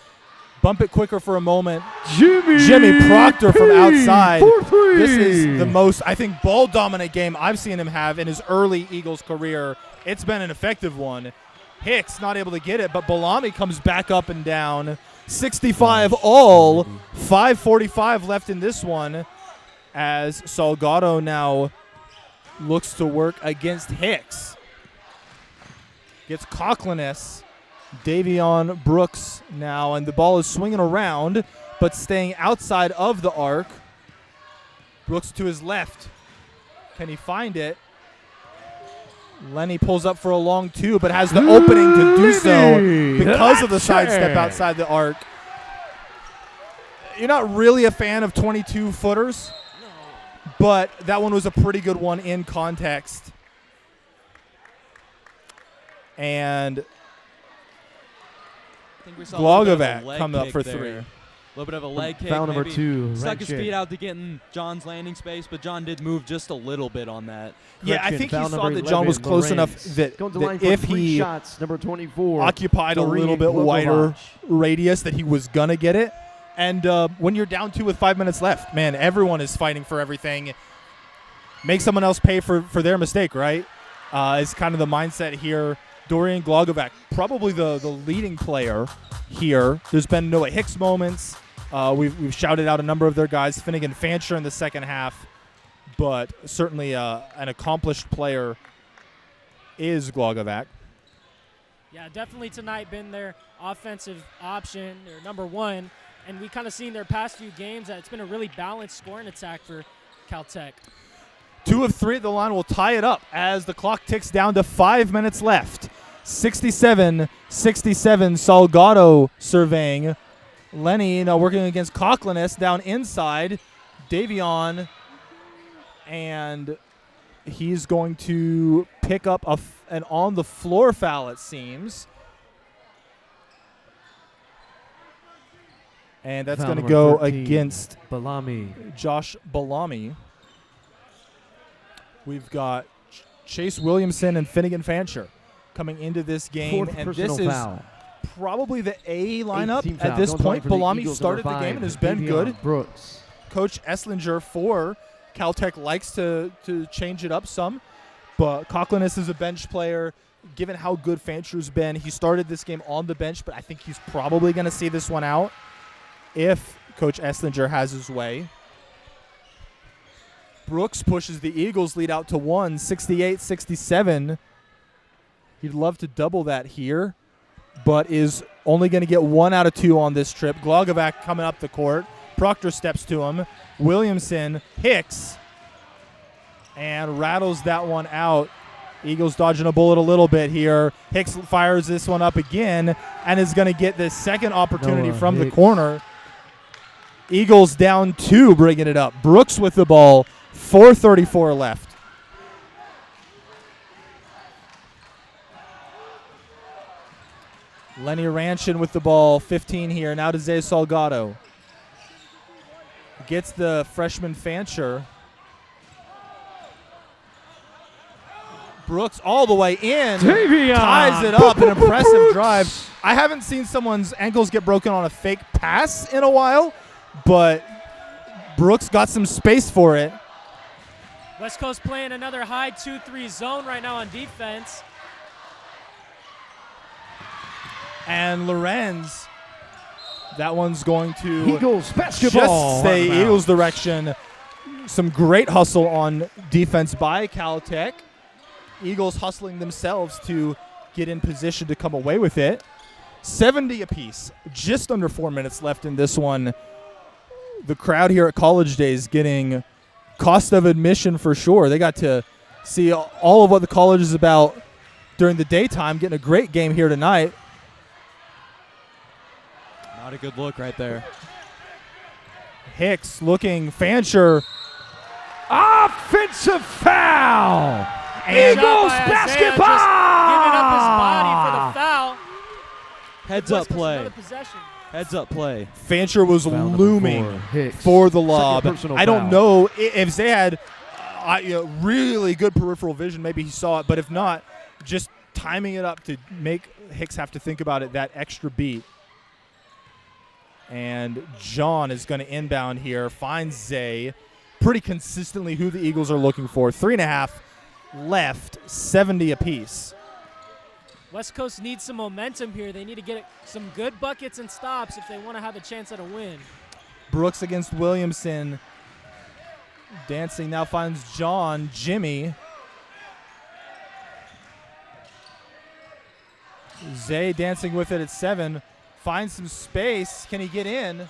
bump it quicker for a moment. Jimmy Proctor from P outside. for three. This is the most, I think, ball-dominant game I've seen him have in his early Eagles career. It's been an effective one. Hicks not able to get it, but Balami comes back up and down. 65 all. 5:45 left in this one as Salgado now looks to work against Hicks. Gets Cochliness. Davion Brooks now, and the ball is swinging around, but staying outside of the arc. Brooks to his left. Can he find it? Lenny pulls up for a long two, but has the opening to do so because of the sidestep outside the arc. You're not really a fan of 22-footers, but that one was a pretty good one in context. And I think we saw a little bit of a Glogovac leg coming up kick for there. three. A little bit of a leg kick. Foul number maybe 2. Stuck right his check. feet out to get in John's landing space, but John did move just a little bit on that. Yeah, I Correction, think he foul saw number that John was 11, close enough Lorenz. that, Going to line for if 3 he shots, number 24. occupied a little bit Dorian wider Glogovac. radius, that he was going to get it. And when you're down 2 with 5 minutes left, man, everyone is fighting for everything. Make someone else pay for their mistake, right? Is kind of the mindset here. Dorian Glogovac, probably the leading player here. There's been Noah Hicks moments. We've shouted out a number of their guys. Finnegan Fancher in the second half. But certainly an accomplished player is Glogovac. Yeah, definitely tonight been their offensive option, their number one. And we kind of seen their past few games that it's been a really balanced scoring attack for Caltech. 2 of 3 at the line will tie it up as the clock ticks down to 5 minutes left. 67-67, Salgado surveying. Lenny now working against Cochliness down inside. Davion, and he's going to pick up an on-the-floor foul, it seems. And that's Foul going to number go 13, against Balami. Josh Balami. We've got Chase Williamson and Finnegan Fancher coming into this game. Fourth And personal this is foul. probably the A lineup 18th at foul. this Going to line point. for the Balami Eagles, started the number game 5, and has been Davion good. Brooks. Coach Esslinger for Caltech likes to change it up some. But Cochliness is a bench player. Given how good Fancher's been, he started this game on the bench, but I think he's probably going to see this one out if Coach Esslinger has his way. Brooks pushes the Eagles lead out to 1, 68-67. He'd love to double that here, but is only going to get 1 out of 2 on this trip. Glogovac coming up the court. Proctor steps to him. Williamson, Hicks, and rattles that one out. Eagles dodging a bullet a little bit here. Hicks fires this one up again and is going to get this second opportunity Noah from the Hicks. corner. Eagles down 2, bringing it up. Brooks with the ball. 4:34 left. Lenny Ranchin with the ball. 15 here. Now to Zay Salgado. Gets the freshman Fancher. Brooks all the way in. Davion Ties it up. An impressive drive. I haven't seen someone's ankles get broken on a fake pass in a while, but Brooks got some space for it. West Coast playing another high 2-3 zone right now on defense. And Lorenz, that one's going to Eagles basketball. just stay Out of Eagles bounds. direction. Some great hustle on defense by Caltech. Eagles hustling themselves to get in position to come away with it. 70 apiece. Just under 4 minutes left in this one. The crowd here at College Days getting cost of admission for sure. They got to see all of what the college is about during the daytime, getting a great game here tonight. Not a good look right there. Hicks looking, Fancher. Offensive foul. And Eagles Shot by Isaiah, basketball. just giving up his body for the foul. Heads West up Coast play. another possession. Heads up play. Fancher was Foul number looming 4, Hicks. for the Second lob. personal I don't foul. know if they had really good peripheral vision. Maybe he saw it, but if not, just timing it up to make Hicks have to think about it that extra beat. And John is going to inbound here, finds Zay. Pretty consistently who the Eagles are looking for. 3.5 left, 70 apiece. West Coast needs some momentum here. They need to get some good buckets and stops if they want to have a chance at a win. Brooks against Williamson. Dancing now finds John. Jimmy. Zay dancing with it at 7. Finds some space. Can he get in?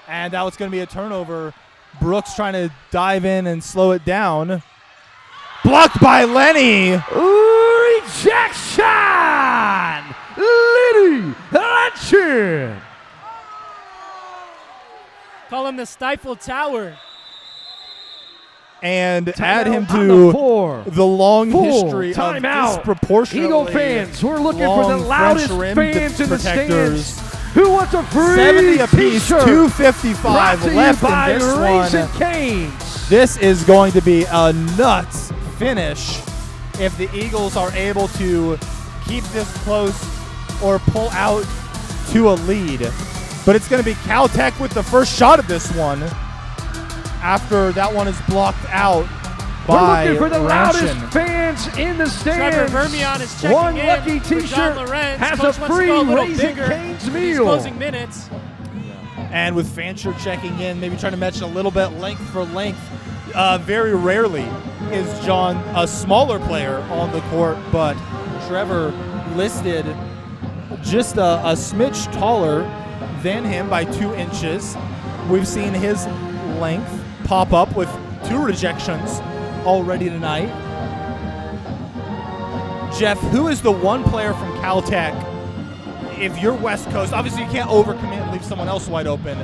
And that was going to be a turnover. Brooks trying to dive in and slow it down. Blocked by Lenny. Rejection! Liddy Lenchin! Call him the Stifle Tower. And add him on to the floor. the long Full history of timeout. disproportionately Eagle fans, we're looking for the long loudest French rim fans in the protectors. stands. Who wants a free 70 apiece, t-shirt? 255 Brought to left you by in this Raisin one. Canes. This is going to be a nuts finish if the Eagles are able to keep this close or pull out to a lead. But it's going to be Caltech with the first shot of this one after that one is blocked out by We're looking for the loudest Ranchin. fans in the stands. Trevor Vermion is checking One in lucky for John t-shirt Lorenz. has Coach a wants to free go a little Raisin bigger Canes in these meal. closing minutes. And with Fancher checking in, maybe trying to match a little bit length for length. Very rarely is John a smaller player on the court, but Trevor listed just a smidge taller than him by 2 inches. We've seen his length pop up with 2 rejections already tonight. Jeff, who is the one player from Caltech? If you're West Coast, obviously you can't overcommit and leave someone else wide open.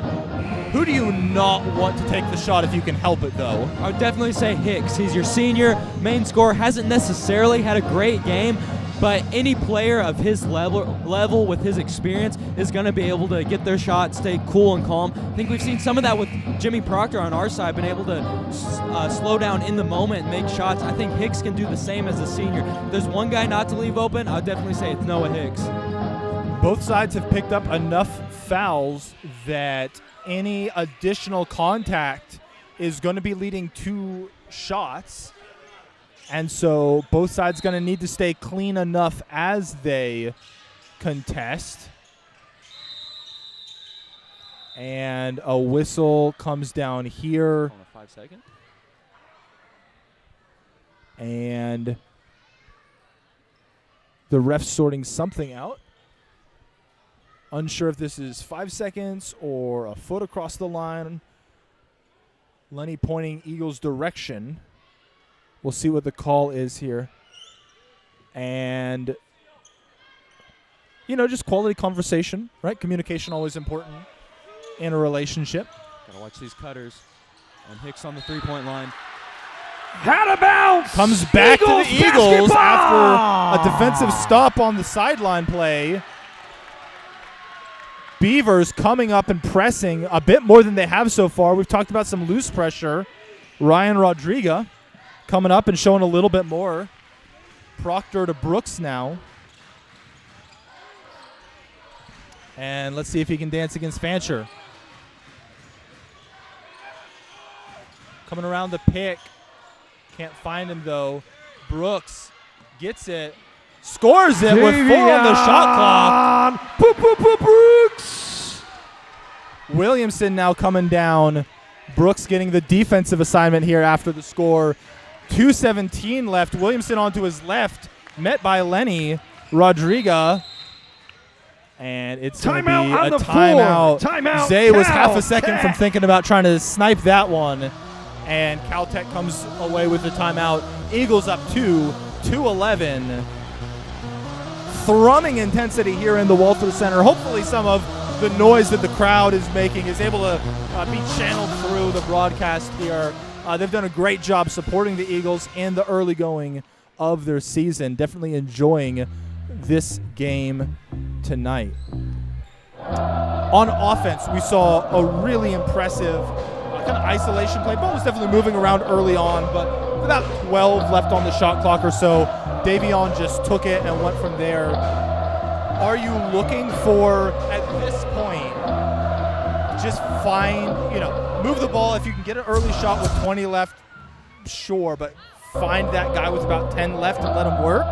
Who do you not want to take the shot if you can help it, though? I would definitely say Hicks. He's your senior main scorer. Hasn't necessarily had a great game, but any player of his level with his experience is going to be able to get their shot, stay cool and calm. I think we've seen some of that with Jimmy Proctor on our side, been able to slow down in the moment and make shots. I think Hicks can do the same as a senior. If there's one guy not to leave open, I'd definitely say it's Noah Hicks. Both sides have picked up enough fouls that any additional contact is going to be leading to shots. And so both sides going to need to stay clean enough as they contest. And a whistle comes down here. On a 5 second. And the ref's sorting something out. Unsure if this is 5 seconds or a foot across the line. Lenny pointing Eagles' direction. We'll see what the call is here. And, you know, just quality conversation, right? Communication always important in a relationship. Gotta watch these cutters. And Hicks on the three-point line. Out of bounds. Comes back to the Eagles basketball. after a defensive stop on the sideline play. Beavers coming up and pressing a bit more than they have so far. We've talked about some loose pressure. Ryan Rodriguez coming up and showing a little bit more. Proctor to Brooks now. And let's see if he can dance against Fancher. Coming around the pick. Can't find him, though. Brooks gets it. Scores it with 4 on the shot clock. Brooks. Williamson now coming down. Brooks getting the defensive assignment here after the score. 2:17 left. Williamson onto his left. Met by Lenny Rodriguez. And it's going to be Timeout on a the timeout. floor. Timeout, Zay was half a second Caltech. from thinking about trying to snipe that one. And Caltech comes away with the timeout. Eagles up 2-11. Thrumming intensity here in the Walther Center. Hopefully some of the noise that the crowd is making is able to be channeled through the broadcast here. They've done a great job supporting the Eagles in the early going of their season. Definitely enjoying this game tonight. On offense, we saw a really impressive kind of isolation play. Ball was definitely moving around early on, but about 12 left on the shot clock or so. Davion just took it and went from there. Are you looking for, at this point, just move the ball? If you can get an early shot with 20 left, sure, but find that guy with about 10 left and let him work?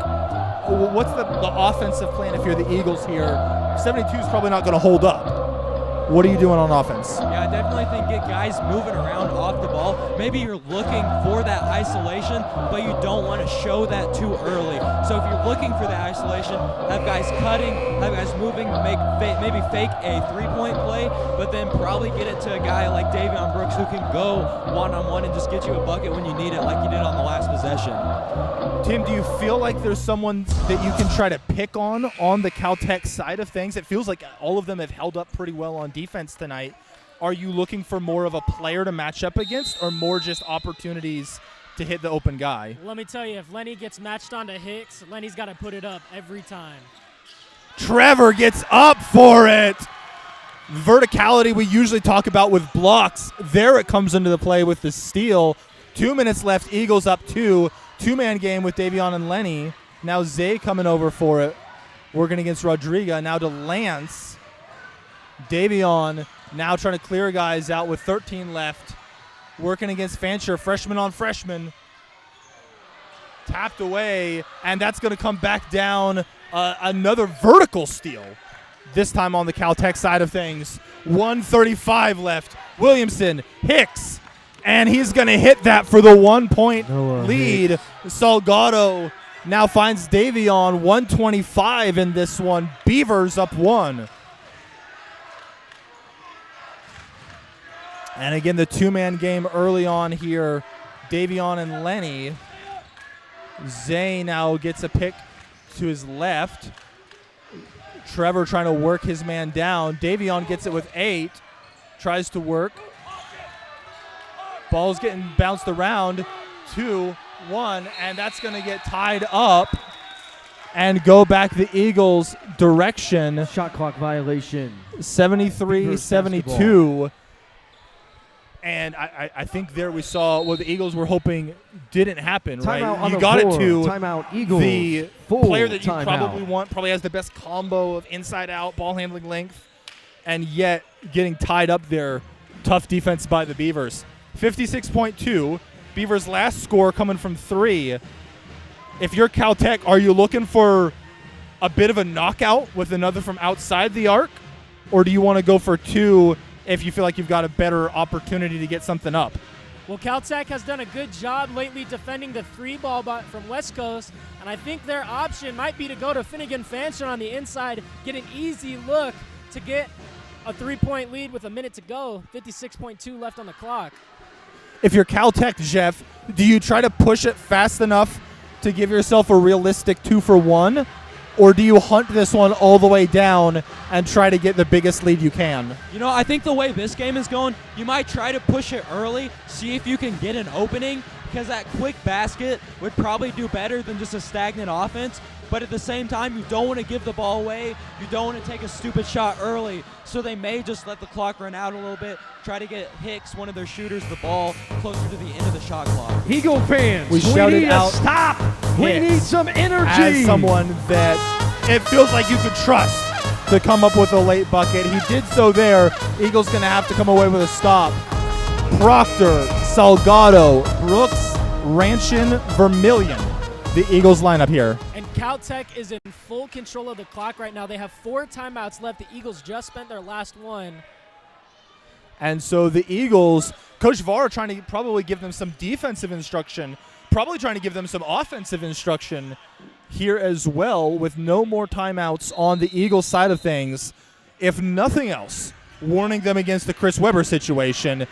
What's the offensive plan if you're the Eagles here? 72 is probably not going to hold up. What are you doing on offense? Yeah, I definitely think get guys moving around off the ball. Maybe you're looking for that isolation, but you don't want to show that too early. So if you're looking for that isolation, have guys cutting, have guys moving, maybe fake a three-point play, but then probably get it to a guy like Davion Brooks who can go one-on-one and just get you a bucket when you need it, like you did on the last possession. Tim, do you feel like there's someone that you can try to pick on the Caltech side of things? It feels like all of them have held up pretty well on defense tonight. Are you looking for more of a player to match up against or more just opportunities to hit the open guy? Let me tell you, if Lenny gets matched onto Hicks, Lenny's got to put it up every time. Trevor gets up for it. Verticality we usually talk about with blocks. There it comes into the play with the steal. 2 minutes left. Eagles up 2. Two-man game with Davion and Lenny. Now Zay coming over for it. Working against Rodriga. Now to Lance. Davion now trying to clear guys out with 13 left. Working against Fancher. Freshman on freshman. Tapped away. And that's going to come back down. Another vertical steal. This time on the Caltech side of things. 1:35 left. Williamson. Hicks. And he's going to hit that for the 1 point lead. Hicks. Salgado now finds Davion. 1:25 in this one. Beavers up 1. And again, the two-man game early on here. Davion and Lenny. Zay now gets a pick to his left. Trevor trying to work his man down. Davion gets it with 8. Tries to work. Ball's getting bounced around. 2-1, and that's going to get tied up and go back the Eagles' direction. Shot clock violation. 73-72. And I think there we saw what the Eagles were hoping didn't happen, right? You got it to timeout, Eagles. The Full player that you timeout. probably want, probably has the best combo of inside-out, ball handling length, and yet getting tied up there. Tough defense by the Beavers. 56.2. Beavers' last score coming from 3. If you're Caltech, are you looking for a bit of a knockout with another from outside the arc? Or do you want to go for 2 if you feel like you've got a better opportunity to get something up? Well, Caltech has done a good job lately defending the 3-ball from West Coast, and I think their option might be to go to Finnegan Fancher on the inside, get an easy look to get a 3-point lead with a minute to go, 56.2 left on the clock. If you're Caltech, Jeff, do you try to push it fast enough to give yourself a realistic 2-for-1, or do you hunt this one all the way down and try to get the biggest lead you can? You know, I think the way this game is going, you might try to push it early, see if you can get an opening, because that quick basket would probably do better than just a stagnant offense. But at the same time, you don't want to give the ball away. You don't want to take a stupid shot early. So they may just let the clock run out a little bit, try to get Hicks, one of their shooters, the ball closer to the end of the shot clock. Eagle fans, we shouted need out a stop. We need some energy. As someone that it feels like you could trust to come up with a late bucket. He did so there. Eagles going to have to come away with a stop. Proctor, Salgado, Brooks, Ranchin, Vermillion. The Eagles lineup here. And Caltech is in full control of the clock right now. They have 4 timeouts left. The Eagles just spent their last one. And so the Eagles, Coach Vara trying to probably give them some defensive instruction, probably trying to give them some offensive instruction here as well, with no more timeouts on the Eagles side of things. If nothing else, warning them against the Chris Webber situation.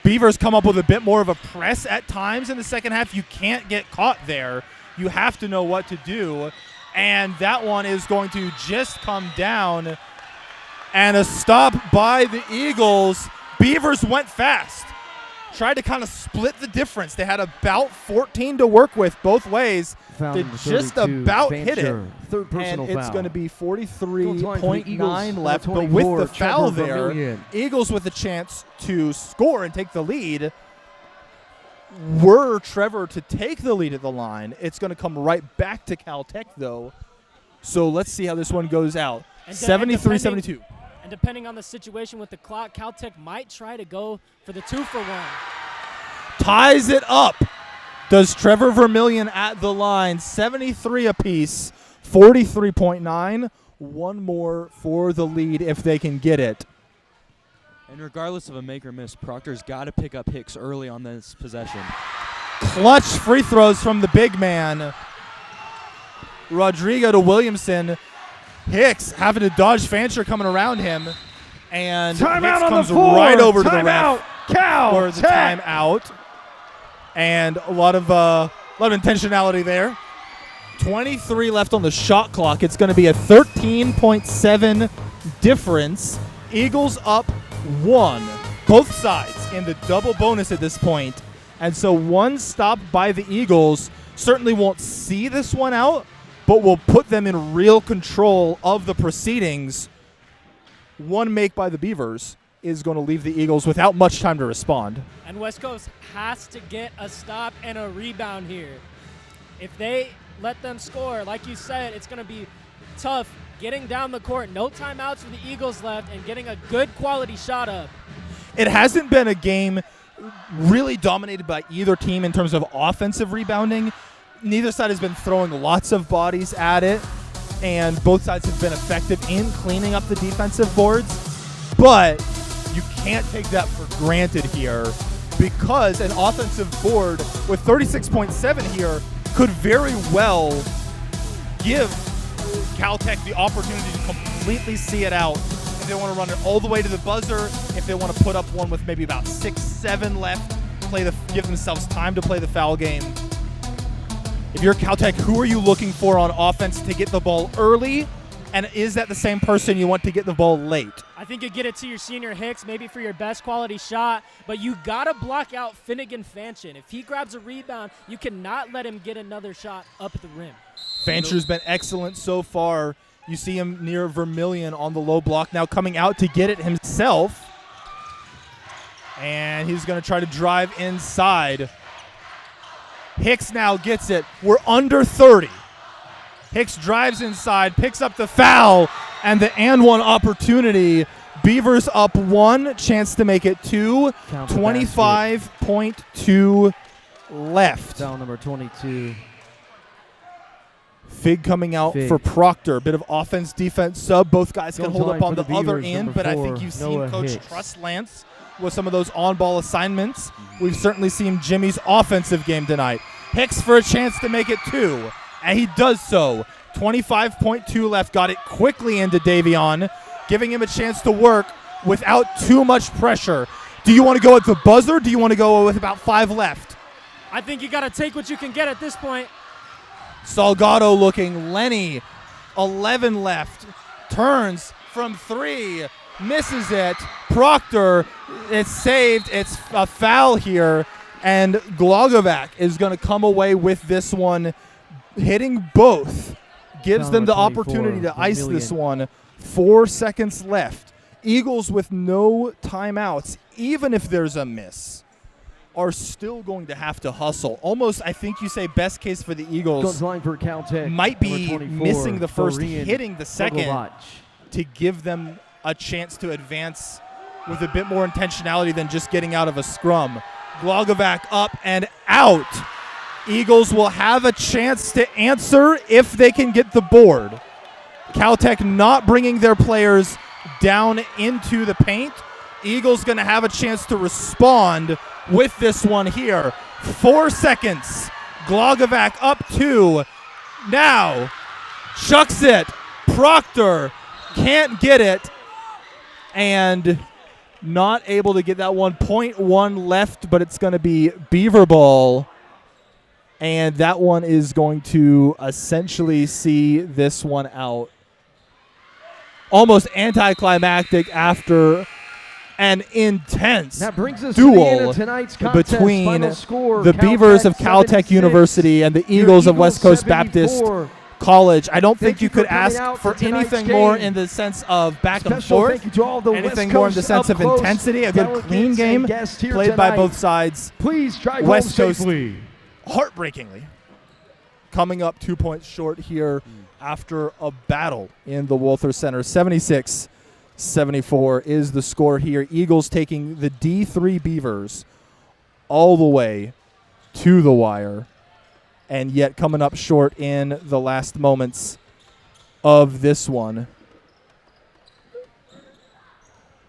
Beavers come up with a bit more of a press at times in the second half. You can't get caught there. You have to know what to do. And that one is going to just come down. And a stop by the Eagles. Beavers went fast. Tried to kind of split the difference. They had about 14 to work with both ways. Did just about hit it. Third personal and it's foul. going to be 43.9 left. But with the foul there, Eagles with a chance to score and take the lead. Were Trevor to take the lead at the line, it's going to come right back to Caltech, though. So let's see how this one goes out. 73-72. And depending on the situation with the clock, Caltech might try to go for the 2-for-1. Ties it up. Does Trevor Vermillion at the line. 73 apiece, 43.9. One more for the lead if they can get it. And regardless of a make or miss, Proctor's got to pick up Hicks early on this possession. Clutch free throws from the big man. Rodrigo to Williamson. Hicks having to dodge Fancher coming around him. And Hicks comes right over to the ref for the timeout. And a lot of intentionality there. 23 left on the shot clock. It's going to be a 13.7 difference. Eagles up 1. Both sides in the double bonus at this point. And so one stop by the Eagles certainly won't see this one out, but will put them in real control of the proceedings. One make by the Beavers is going to leave the Eagles without much time to respond. And West Coast has to get a stop and a rebound here. If they let them score, like you said, it's going to be tough getting down the court. No timeouts for the Eagles left and getting a good quality shot up. It hasn't been a game really dominated by either team in terms of offensive rebounding. Neither side has been throwing lots of bodies at it, and both sides have been effective in cleaning up the defensive boards. But you can't take that for granted here, because an offensive board with 36.7 here could very well give Caltech the opportunity to completely see it out. If they want to run it all the way to the buzzer, if they want to put up one with maybe about 6-7 left, give themselves time to play the foul game. If you're Caltech, who are you looking for on offense to get the ball early? And is that the same person you want to get the ball late? I think you get it to your senior Hicks, maybe for your best quality shot, but you got to block out Finnegan Fanchen. If he grabs a rebound, you cannot let him get another shot up at the rim. Fancher's been excellent so far. You see him near Vermillion on the low block, now coming out to get it himself. And he's going to try to drive inside. Hicks now gets it. We're under 30. Hicks drives inside, picks up the foul, and the and one opportunity. Beavers up 1, chance to make it 2. 25.2 left. Foul number 22. Fig coming out for Proctor. Bit of offense, defense sub. Both guys can hold up on the other end, but I think you've seen Coach Truss Lance with some of those on-ball assignments. We've certainly seen Jimmy's offensive game tonight. Hicks for a chance to make it 2. And he does so. 25.2 left. Got it quickly into Davion, giving him a chance to work without too much pressure. Do you want to go at the buzzer? Or do you want to go with about 5 left? I think you got to take what you can get at this point. Salgado looking. Lenny, 11 left. Turns from 3. Misses it. Proctor, it's saved. It's a foul here. And Glogovac is going to come away with this one. Hitting both gives them the opportunity to ice this one. 4 seconds left. Eagles with no timeouts, even if there's a miss, are still going to have to hustle. Almost, I think you say best case for the Eagles might be missing the first, hitting the second to give them a chance to advance with a bit more intentionality than just getting out of a scrum. Glogovac up and out. Eagles will have a chance to answer if they can get the board. Caltech not bringing their players down into the paint. Eagles going to have a chance to respond with this one here. 4 seconds. Glogovac up 2. Now chucks it. Proctor can't get it. And not able to get that one. 0.1 left, but it's going to be Beaver ball. And that one is going to essentially see this one out. Almost anticlimactic after an intense duel between the Beavers of Caltech University and the Eagles of West Coast Baptist. College. I don't think you you could for coming ask out for to tonight's anything more game. in the sense of back and Special forth. thank you to all the Anything West more in the Coast sense of up close intensity. A good delegates clean and game guests here played by tonight. both sides. Please drive West home Coast safely. heartbreakingly coming up 2 points short here after a battle in the Walther Center. 76-74 is the score here. Eagles taking the D3 Beavers all the way to the wire, and yet coming up short in the last moments of this one.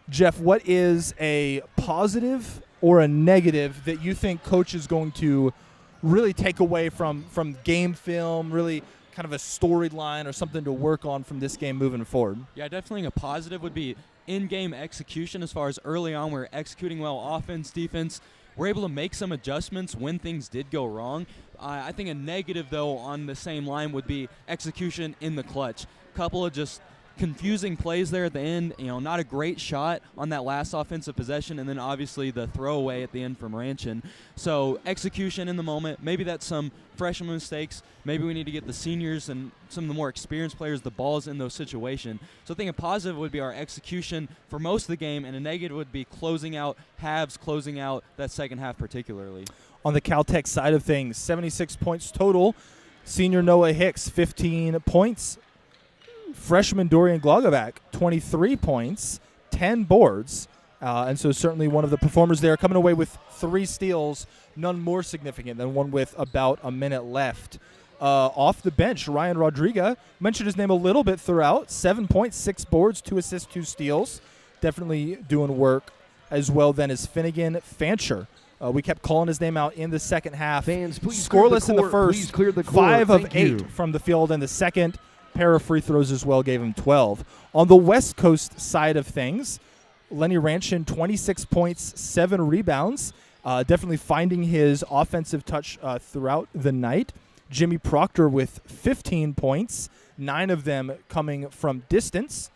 Jeff, what is a positive or a negative that you think coach is going to really take away from game film, really kind of a storyline or something to work on from this game moving forward? Yeah, definitely a positive would be in-game execution. As far as early on, we're executing well offense, defense. We're able to make some adjustments when things did go wrong. I think a negative, though, on the same line would be execution in the clutch. Couple of just confusing plays there at the end. Not a great shot on that last offensive possession, and then obviously the throwaway at the end from Ranchin. So execution in the moment. Maybe that's some freshman mistakes. Maybe we need to get the seniors and some of the more experienced players the balls in those situations. So I think a positive would be our execution for most of the game, and a negative would be closing out that second half particularly. On the Caltech side of things, 76 points total. Senior Noah Hicks, 15 points. Freshman Dorian Glogovac, 23 points, 10 boards. And so certainly one of the performers there, coming away with 3 steals, none more significant than one with about a minute left. Off the bench, Ryan Rodriguez, mentioned his name a little bit throughout, 7 points, 6 boards, 2 assists, 2 steals. Definitely doing work as well then as Finnegan Fancher. We kept calling his name out in the second half. Fans, please scoreless clear the in the court. first, Please clear the court. 5 of Thank 8 you. from the field in the second. Pair of free throws as well gave him 12. On the West Coast side of things, Lenny Ranchin, 26 points, 7 rebounds. Definitely finding his offensive touch throughout the night. Jimmy Proctor with 15 points, 9 of them coming from distance.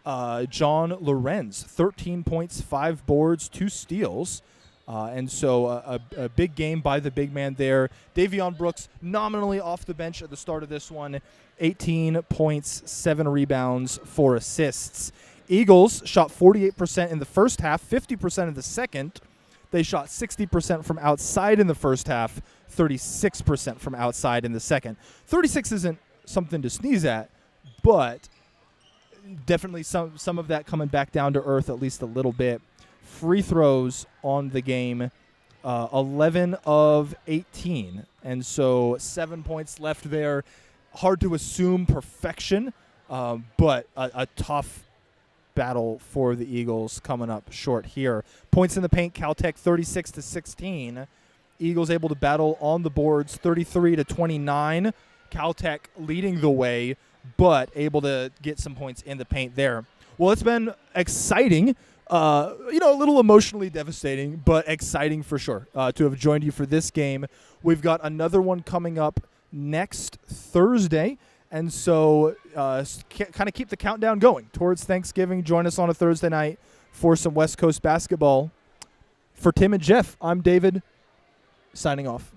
John Lorenz, 13 points, 5 boards, 2 steals. And so a big game by the big man there. Davion Brooks nominally off the bench at the start of this one. 18 points, 7 rebounds, 4 assists. Eagles shot 48% in the first half, 50% in the second. They shot 60% from outside in the first half, 36% from outside in the second. 36 isn't something to sneeze at, but definitely some of that coming back down to earth at least a little bit. Free throws on the game, 11 of 18, and so 7 points left there. Hard to assume perfection, but a tough battle for the Eagles coming up short here. Points in the paint, Caltech 36-16. Eagles able to battle on the boards 33-29. Caltech leading the way, but able to get some points in the paint there. Well, it's been exciting. A little emotionally devastating, but exciting for sure to have joined you for this game. We've got another one coming up next Thursday, and so kind of keep the countdown going towards Thanksgiving. Join us on a Thursday night for some West Coast basketball. For Tim and Jeff, I'm David, signing off.